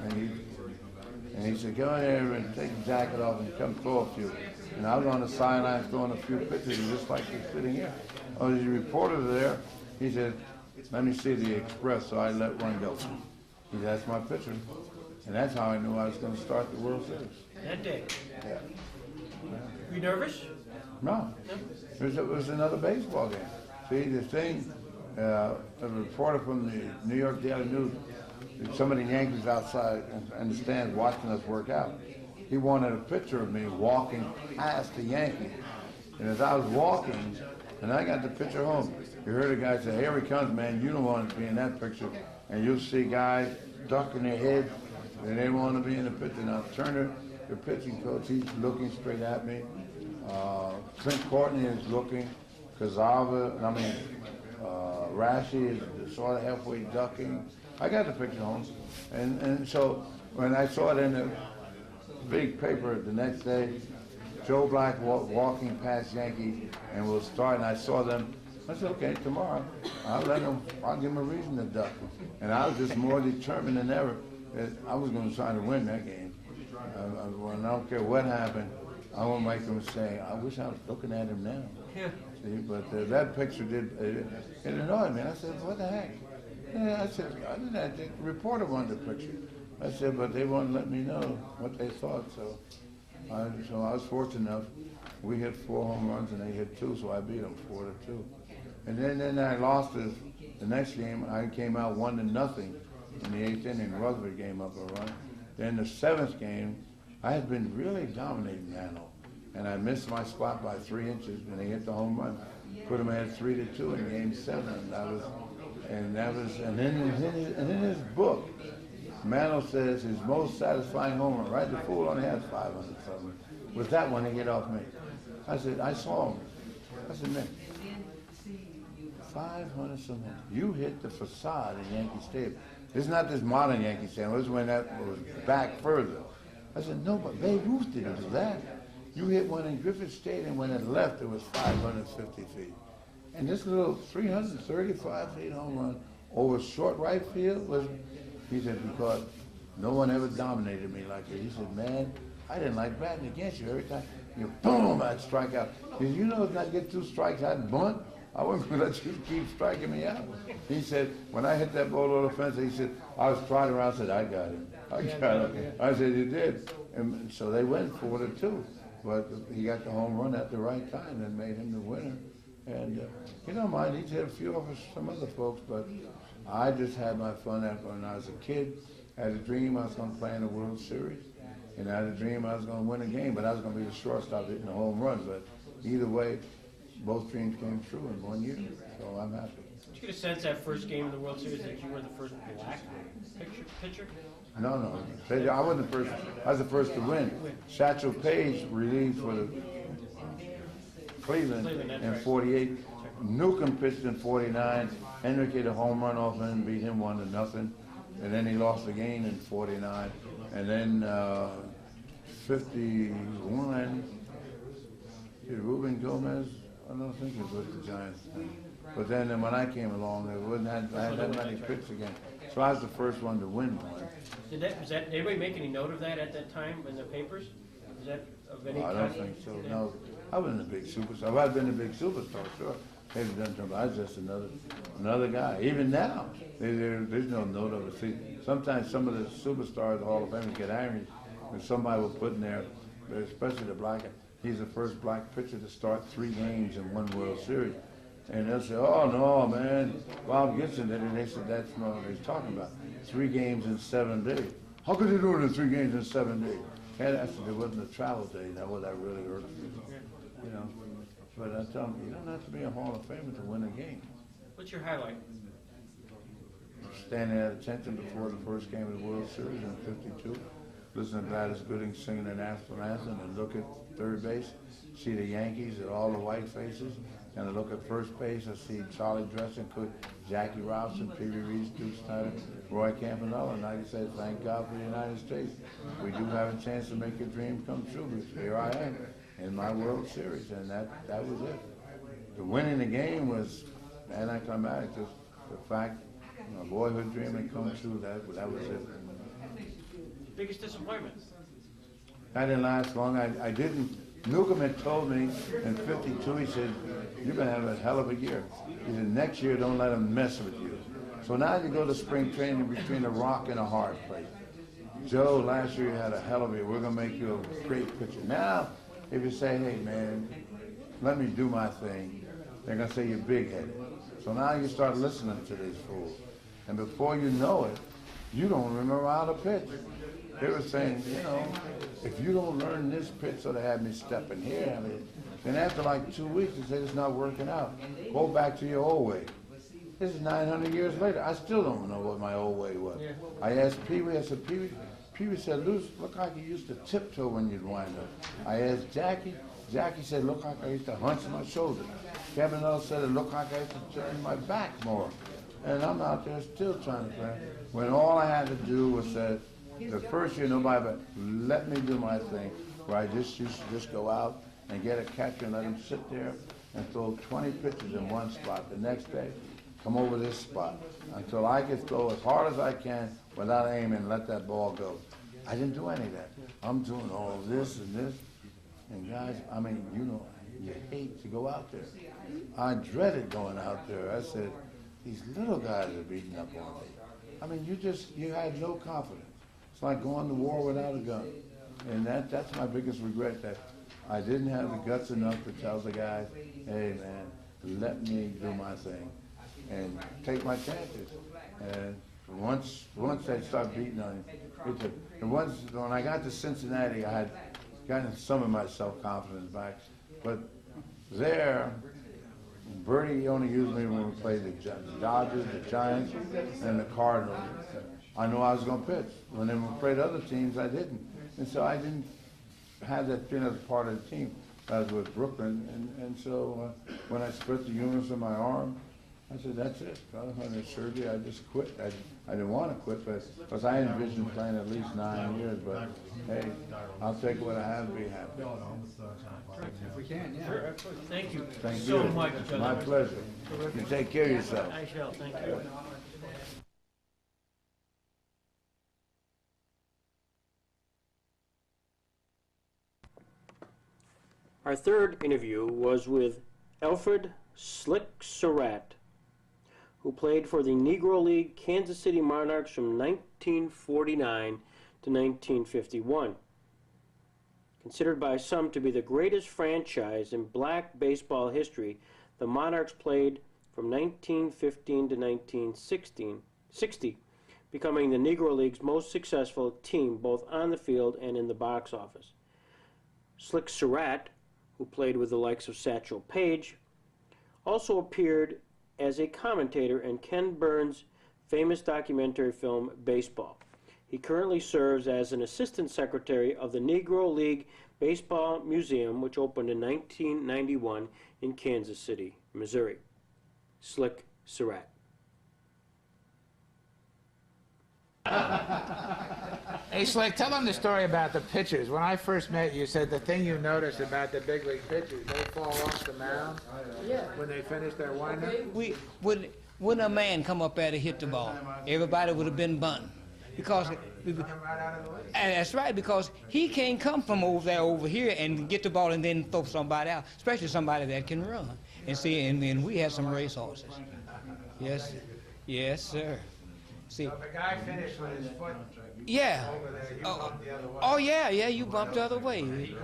Speaker 8: And he said, go in there and take the jacket off and come throw a few. And I was on the sideline throwing a few pitches, just like you're sitting here. Oh, the reporter there, he said, let me see the express, so I let one go. He said, that's my pitcher. And that's how I knew I was going to start the World Series.
Speaker 1: That day?
Speaker 8: Yeah.
Speaker 1: Were you nervous?
Speaker 8: No. It was another baseball game. See, the thing, a reporter from the New York Daily News, some of the Yankees outside in the stands watching us work out. he wanted a picture of me walking past the Yankees. And as I was walking, and I got the picture home, you heard a guy say, "Here he comes, man, you don't want to be in that picture." And you'll see guys ducking their head, and they want to be in the picture. Now Turner, the pitching coach, he's looking straight at me. Clint Courtney is looking. Rashi is sort of halfway ducking. I got the picture home. And so when I saw it in the big paper the next day, Joe Black walking past Yankee, and we'll start, and I saw them. I said, okay, tomorrow I'll give them a reason to duck. And I was just more determined than ever that I was going to try to win that game. I don't care what happened, I won't make them say, I wish I was looking at him now.
Speaker 1: Yeah.
Speaker 8: See, but that picture it annoyed me. I said, what the heck? Yeah, I said, the reporter wanted the picture. I said, but they wouldn't let me know what they thought, so I was fortunate enough. We hit 4 home runs and they hit 2, so I beat them 4-2. And then I lost the next game. I came out 1-0 in the 8th inning. Rutherford came up a run. Then the 7th game, I had been really dominating Nano, and I missed my spot by 3 inches, and they hit the home run. Put them ahead 3-2 in Game 7. And in his book, Mano says his most satisfying home run, right? The fool only had 500 something. Was that one he hit off me? I said, I saw him. I said, man, 500 something. You hit the facade in Yankee Stadium. This is not this modern Yankee Stadium. This is when that was back further. I said, no, but Babe Ruth didn't do that. You hit one in Griffith Stadium. When it left, it was 550 feet. And this little 335 feet home run over short right field was, he said, because no one ever dominated me like that. He said, man, I didn't like batting against you. Every time you boom, I'd strike out. He said, you know, if I get 2 strikes, I'd bunt. I wasn't going to let you keep striking me out. He said, when I hit that ball over the fence, he said, I was trotting around, I said, I got him. I got him. I said, you did. And so they went 4-2. But he got the home run at the right time and made him the winner. And you don't mind, he's hit a few of some other folks, but I just had my fun after when I was a kid. I had a dream I was going to play in the World Series. And I had a dream I was going to win a game, but I was going to be the shortstop hitting the home run. But either way, both dreams came true in 1 year, so I'm happy.
Speaker 1: Did you get a sense that first game of the World Series that you were the first black pitcher?
Speaker 8: No. I wasn't the first. I was the first to win. Satchel Paige relieved for the Cleveland in 48. Newcomb pitched in 49. Henrik hit a home run off him and beat him 1-0. And then he lost the game in 49. And then 51, did Ruben Gomez? I don't think it was the Giants. But then when I came along, it wasn't that many picks again. So I was the first one to win one.
Speaker 1: Did anybody make any note of that at that time in the papers? Was that of any
Speaker 8: I
Speaker 1: kind?
Speaker 8: don't think so. No, I wasn't a big superstar. If I'd been a big superstar, sure. Maybe done something. I was just another guy. Even now, there's no note of it. See, sometimes some of the superstars, the Hall of Famers, get angry when somebody will put in there, especially the black guy. He's the first black pitcher to start 3 games in 1 World Series. And they'll say, oh, no, man, Bob Gibson did it. And they said, that's not what he's talking about. 3 games in 7 days. How could they do it in 3 games in 7 days? And I said, there wasn't a travel day. That really hurt me. You know. But I tell them, you don't have to be a Hall of Famer to win a game.
Speaker 1: What's your highlight?
Speaker 8: Standing at attention before the first game of the World Series in '52. Listen to Gladys Gooding singing the national anthem and look at third base, see the Yankees and all the white faces, and I look at first base, I see Charlie Dresden, Jackie Robinson, P.B. Reese, Duke Snyder, Roy Campanella, and I say, thank God for the United States. We do have a chance to make a dream come true, because here I am in my World Series, and that was it. The winning the game was anticlimactic, just the fact my boyhood dream had come true, that was it.
Speaker 1: Biggest disappointment?
Speaker 8: I didn't last long. I didn't. Newcomb had told me in '52, he said, you're going to have a hell of a year. He said, next year, don't let them mess with you. So now you go to spring training between a rock and a hard place. Joe, last year you had a hell of a year. We're going to make you a great pitcher. Now, if you say, hey, man, let me do my thing, they're going to say you're big-headed. So now you start listening to these fools. And before you know it, you don't remember how to pitch. They were saying, you know, if you don't learn this pitch, so they had me stepping here. I mean, then after like 2 weeks, they said it's not working out. Go back to your old way. This is 900 years later. I still don't know what my old way was. I asked Pee Wee, I said, Pee Wee, Pee-wee said, Luce, look like you used to tiptoe when you'd wind up. I asked Jackie. Jackie said, look like I used to hunch my shoulder. Kevin L said, it looked like I used to turn my back more. And I'm out there still trying to play. When all I had to do was say, the first year nobody but let me do my thing, where I just used to just go out and get a catcher and let him sit there and throw 20 pitches in one spot. The next day, come over this spot until I could throw as hard as I can without aiming and let that ball go. I didn't do any of that. I'm doing all this and this. And guys, I mean, you know, you hate to go out there. I dreaded going out there. I said, these little guys are beating up on me. I mean, you had no confidence. It's like going to war without a gun. And that's my biggest regret, that I didn't have the guts enough to tell the guys, hey man, let me do my thing and take my chances. And once they start beating on you, and once when I got to Cincinnati, I had gotten some of my self-confidence back. But there, Bertie only used me when we played the Dodgers, the Giants, and the Cardinals. I knew I was going to pitch. When we played other teams, I didn't. And so I didn't have that feeling as a part of the team. I was with Brooklyn, and so when I split the humerus in my arm, I said, that's it. I had surgery, I just quit. I didn't want to quit, because I envisioned playing at least 9 years, but hey, I'll take what I have and be happy.
Speaker 2: If we can, yeah.
Speaker 1: Sure. Thank you
Speaker 8: Thank
Speaker 1: so
Speaker 8: you.
Speaker 1: much.
Speaker 8: My pleasure. You take care of yourself.
Speaker 1: I shall, thank you. Our third interview was with Alfred Slick Surratt, who played for the Negro League Kansas City Monarchs from 1949 to 1951. Considered by some to be the greatest franchise in black baseball history, the Monarchs played from 1915 to 1960, becoming the Negro League's most successful team both on the field and in the box office. Slick Surratt, who played with the likes of Satchel Paige, also appeared as a commentator in Ken Burns' famous documentary film Baseball. He currently serves as an assistant secretary of the Negro League Baseball Museum, which opened in 1991 in Kansas City, Missouri. Slick Surratt.
Speaker 2: Hey, Slick, tell them the story about the pitchers. When I first met you, said the thing you noticed about the big league pitchers, they fall off the mound when they finish their windup.
Speaker 9: When a man come up there to hit the ball, everybody would have been bunting. Because
Speaker 2: Come right out of the way.
Speaker 9: and that's right, because he can't come from over here and get the ball and then throw somebody out, especially somebody that can run. And see, and then we had some race horses. Yes, sir. See,
Speaker 2: So if a guy finished with his foot
Speaker 9: yeah.
Speaker 2: over there, you bumped the other way.
Speaker 9: Oh yeah, you bumped the other way.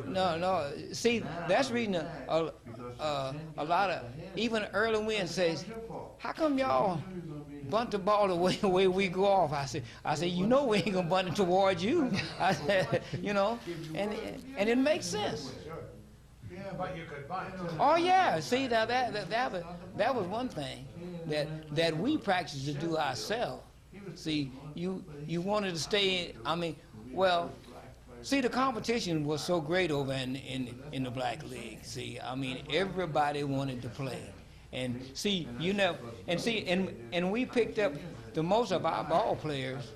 Speaker 9: No. See, that's the reason a lot of even early wins says, how come y'all bunt the ball the way we go off? I said, you know we ain't gonna bunt it towards you. I said, you know, and it makes sense.
Speaker 2: Yeah, but you could bunt.
Speaker 9: Oh yeah, see now that was one thing that we practiced to do ourselves. See, you wanted to stay. I mean, well, see, the competition was so great over in the Black League. See, I mean, everybody wanted to play, and see, and we picked up the most of our ball players.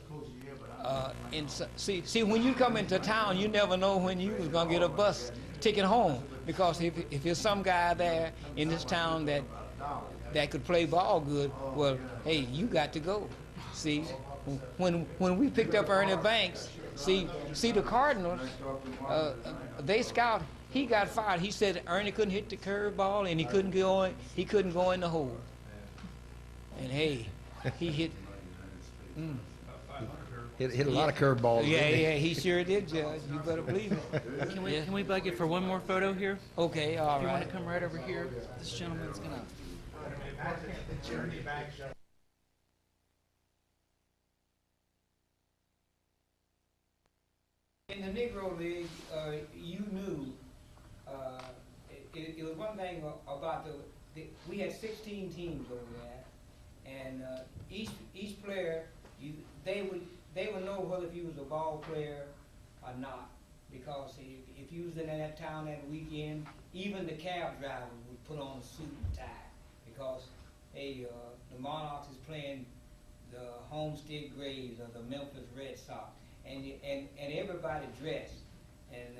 Speaker 9: See, when you come into town, you never know when you was gonna get a bus ticket home, because if there's some guy there in this town that could play ball good, well, hey, you got to go. See, when we picked up Ernie Banks, see the Cardinals, they scout. He got fired. He said Ernie couldn't hit the curve ball and he couldn't go in the hole. And hey, he hit.
Speaker 4: Hit a lot of curveballs.
Speaker 9: Yeah, he sure did, Judge. You better believe it.
Speaker 10: Can we bug you for one more photo here?
Speaker 9: Okay, all
Speaker 10: If you
Speaker 9: right.
Speaker 10: want to come right over here, this gentleman's gonna.
Speaker 2: The journey back show.
Speaker 9: In the Negro League, you knew, it was one thing about we had 16 teams over there, and each player, they would know whether if you was a ball player or not, because if you was in that town that weekend, even the cab driver would put on a suit and tie, because hey, the Monarchs is playing the Homestead Grays or the Memphis Red Sox, and everybody dressed, and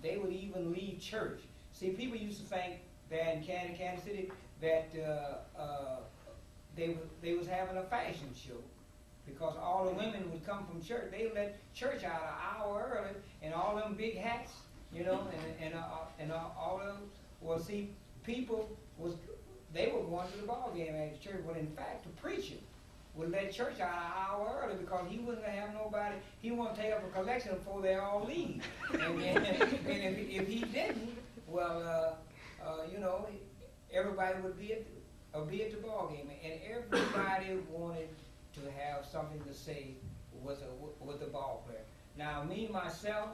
Speaker 9: they would even leave church. See, people used to think that in Kansas City that they was having a fashion show, because all the women would come from church. They would let church out an hour early, and all them big hats, you know, and all them. Well, see, people they were going to the ball game at church. But in fact, the preacher would let church out an hour early because he wasn't gonna have nobody. He wanted to take up a collection before they all leave. And if he didn't, well, you know, everybody would be at the ball game, and everybody wanted to have something to say with the ball player. Now, me myself,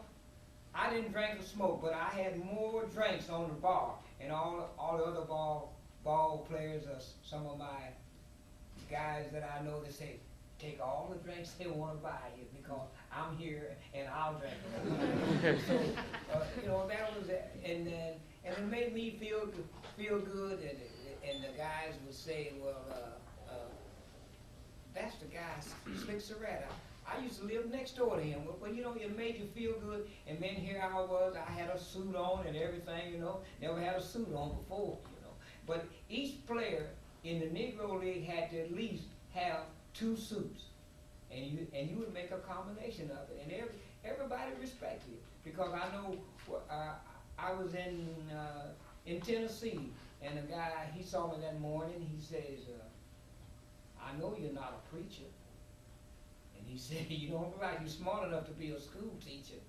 Speaker 9: I didn't drink or smoke, but I had more drinks on the bar, and all the other ball players are some of my guys that I know that say, take all the drinks they want to buy you because I'm here and I'll drink them. So, you know, that was it. And it made me feel good, and the guys would say, well, that's the guy, Slick Surratt. I used to live next door to him. Well, you know, it made you feel good. And then here I was, I had a suit on and everything, you know. Never had a suit on before, you know. But each player in the Negro League had to at least have 2 suits. And you would make a combination of it. And everybody respected it. Because I know I was in Tennessee, and a guy, he saw me that morning, he says, I know you're not a preacher. And he said, you don't look like you're smart enough to be a school teacher.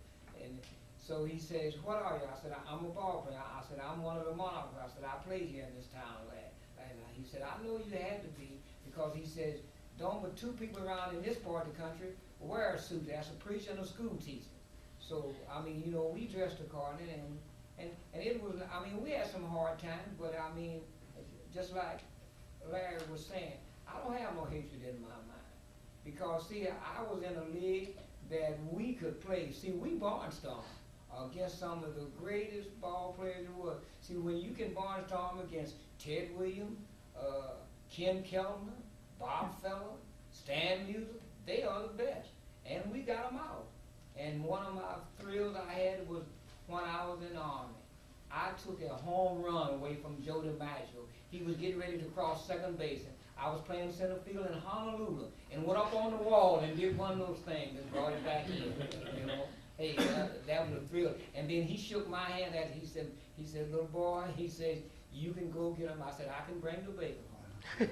Speaker 9: And so he says, what are you? I said, I'm a ball player. I said, I'm one of the Monarchs. I said, I played here in this town last night. He said, I know you had to be, because he says, don't but 2 people around in this part of the country wear a suit. That's a preacher and a school teacher. So, I mean, you know, we dressed accordingly, and it was, I mean, we had some hard times, but I mean, just like Larry was saying, I don't have no hatred in my mind. Because, see, I was in a league that we could play. See, we barnstormed against some of the greatest ball players in the world. See, when you can barnstorm against Ted Williams, Ken Keltner, Bob Feller, Stan Musial, they are the best. And we got them out. And one of my thrills I had was when I was in the Army. I took a home run away from Joe DiMaggio. He was getting ready to cross second base. I was playing center field in Honolulu and went up on the wall and did one of those things and brought it back in, you know. Hey, that was a thrill. And then he shook my hand and he said, little boy, he said, you can go get him. I said, I can bring the bacon home.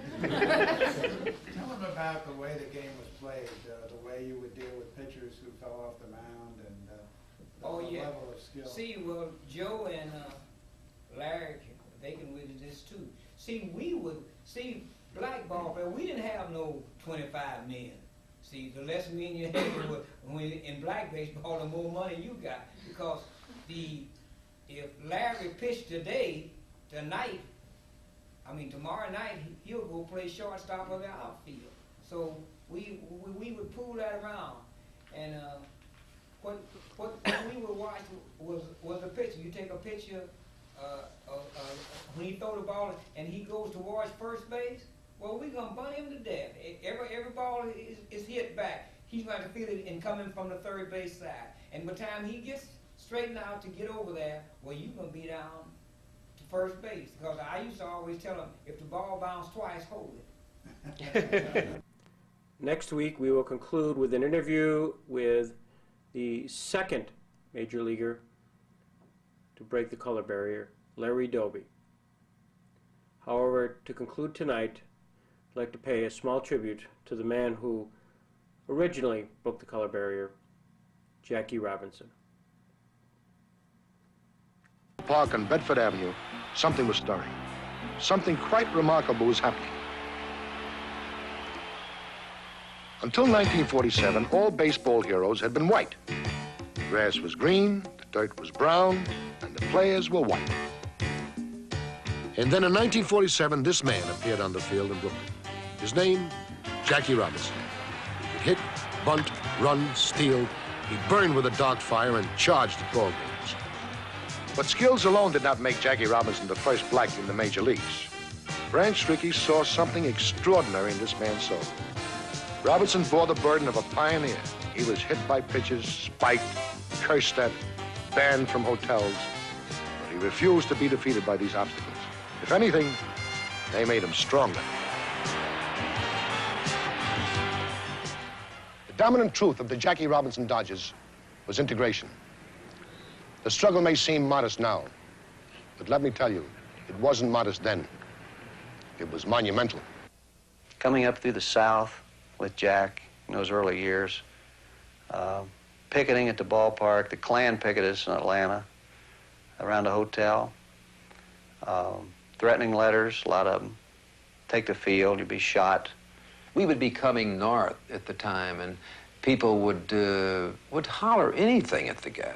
Speaker 2: Tell them about the way the game was played, the way you would deal with pitchers who fell off the mound, and the level of skill. See, well, Joe and Larry, they can witness this too. See, black ball player, we didn't have no 25 men. See, the less men you had, when in black baseball, the more money you got. Because if Larry pitched tonight, tomorrow night, he'll go play shortstop of the outfield. So we would pull that around. And what we would watch was a picture. You take a picture when he throw the ball and he goes towards first base. Well, we're going to bunt him to death. Every ball is hit back. He's going to feel it and coming from the third base side. And by the time he gets straightened out to get over there, well, you're going to be down to first base. Because I used to always tell him, if the ball bounced twice, hold it.
Speaker 1: Next week, we will conclude with an interview with the second major leaguer to break the color barrier, Larry Doby. However, to conclude tonight, I'd like to pay a small tribute to the man who originally broke the color barrier, Jackie Robinson.
Speaker 6: Park on Bedford Avenue, something was stirring. Something quite remarkable was happening. Until 1947, all baseball heroes had been white. The grass was green, the dirt was brown, and the players were white. And then in 1947, this man appeared on the field in Brooklyn. His name, Jackie Robinson. He could hit, bunt, run, steal. He burned with a dark fire and charged at ball games. But skills alone did not make Jackie Robinson the first black in the major leagues. Branch Rickey saw something extraordinary in this man's soul. Robinson bore the burden of a pioneer. He was hit by pitches, spiked, cursed at, banned from hotels. But he refused to be defeated by these obstacles. If anything, they made him stronger. The dominant truth of the Jackie Robinson Dodgers was integration. The struggle may seem modest now, but let me tell you, it wasn't modest then. It was monumental.
Speaker 11: Coming up through the South with Jack in those early years, picketing at the ballpark, the Klan picketed us in Atlanta, around the hotel, threatening letters, a lot of them. Take the field, you'd be shot.
Speaker 5: We would be coming north at the time, and people would holler anything at the guy.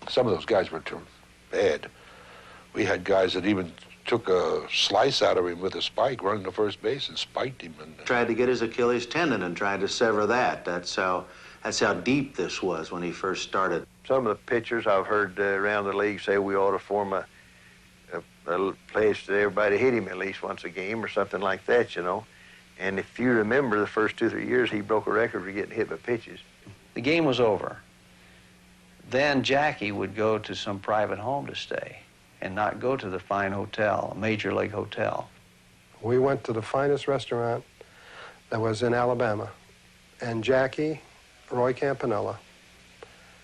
Speaker 12: Some of those guys were too bad. We had guys that even took a slice out of him with a spike, running to first base, and spiked him. And
Speaker 13: tried to get his Achilles tendon and tried to sever that. That's how deep this was when he first started.
Speaker 11: Some of the pitchers I've heard around the league say we ought to form a place that everybody hit him at least once a game or something like that, you know. And if you remember the first 2 or 3 years, he broke a record for getting hit by pitches. The game was over. Then Jackie would go to some private home to stay and not go to the fine hotel, a major league hotel.
Speaker 14: We went to the finest restaurant that was in Alabama, and Jackie, Roy Campanella,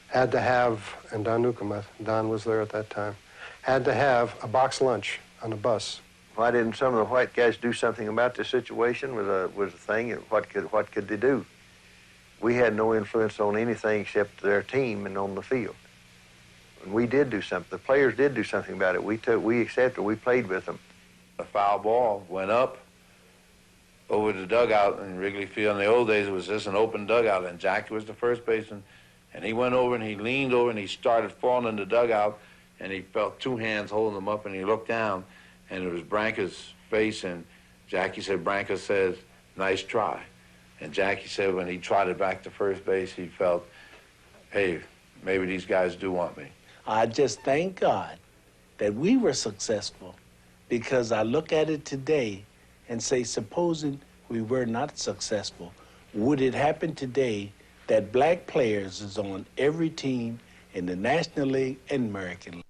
Speaker 14: had to have, and Don Newcomer, Don was there at that time, had to have a box lunch on the bus.
Speaker 11: Why didn't some of the white guys do something about this situation was a thing. What could they do? We had no influence on anything except their team and on the field. And we did do something. The players did do something about it. We accepted, we played with them.
Speaker 7: A foul ball went up over the dugout in Wrigley Field. In the old days, it was just an open dugout, and Jackie was the first baseman. And he went over and he leaned over and he started falling in the dugout, and he felt 2 hands holding him up, and he looked down, and it was Branca's face, and Jackie said, Branca says, nice try. And Jackie said when he trotted back to first base, he felt, hey, maybe these guys do want me.
Speaker 15: I just thank God that we were successful, because I look at it today and say, supposing we were not successful, would it happen today that black players is on every team in the National League and American League?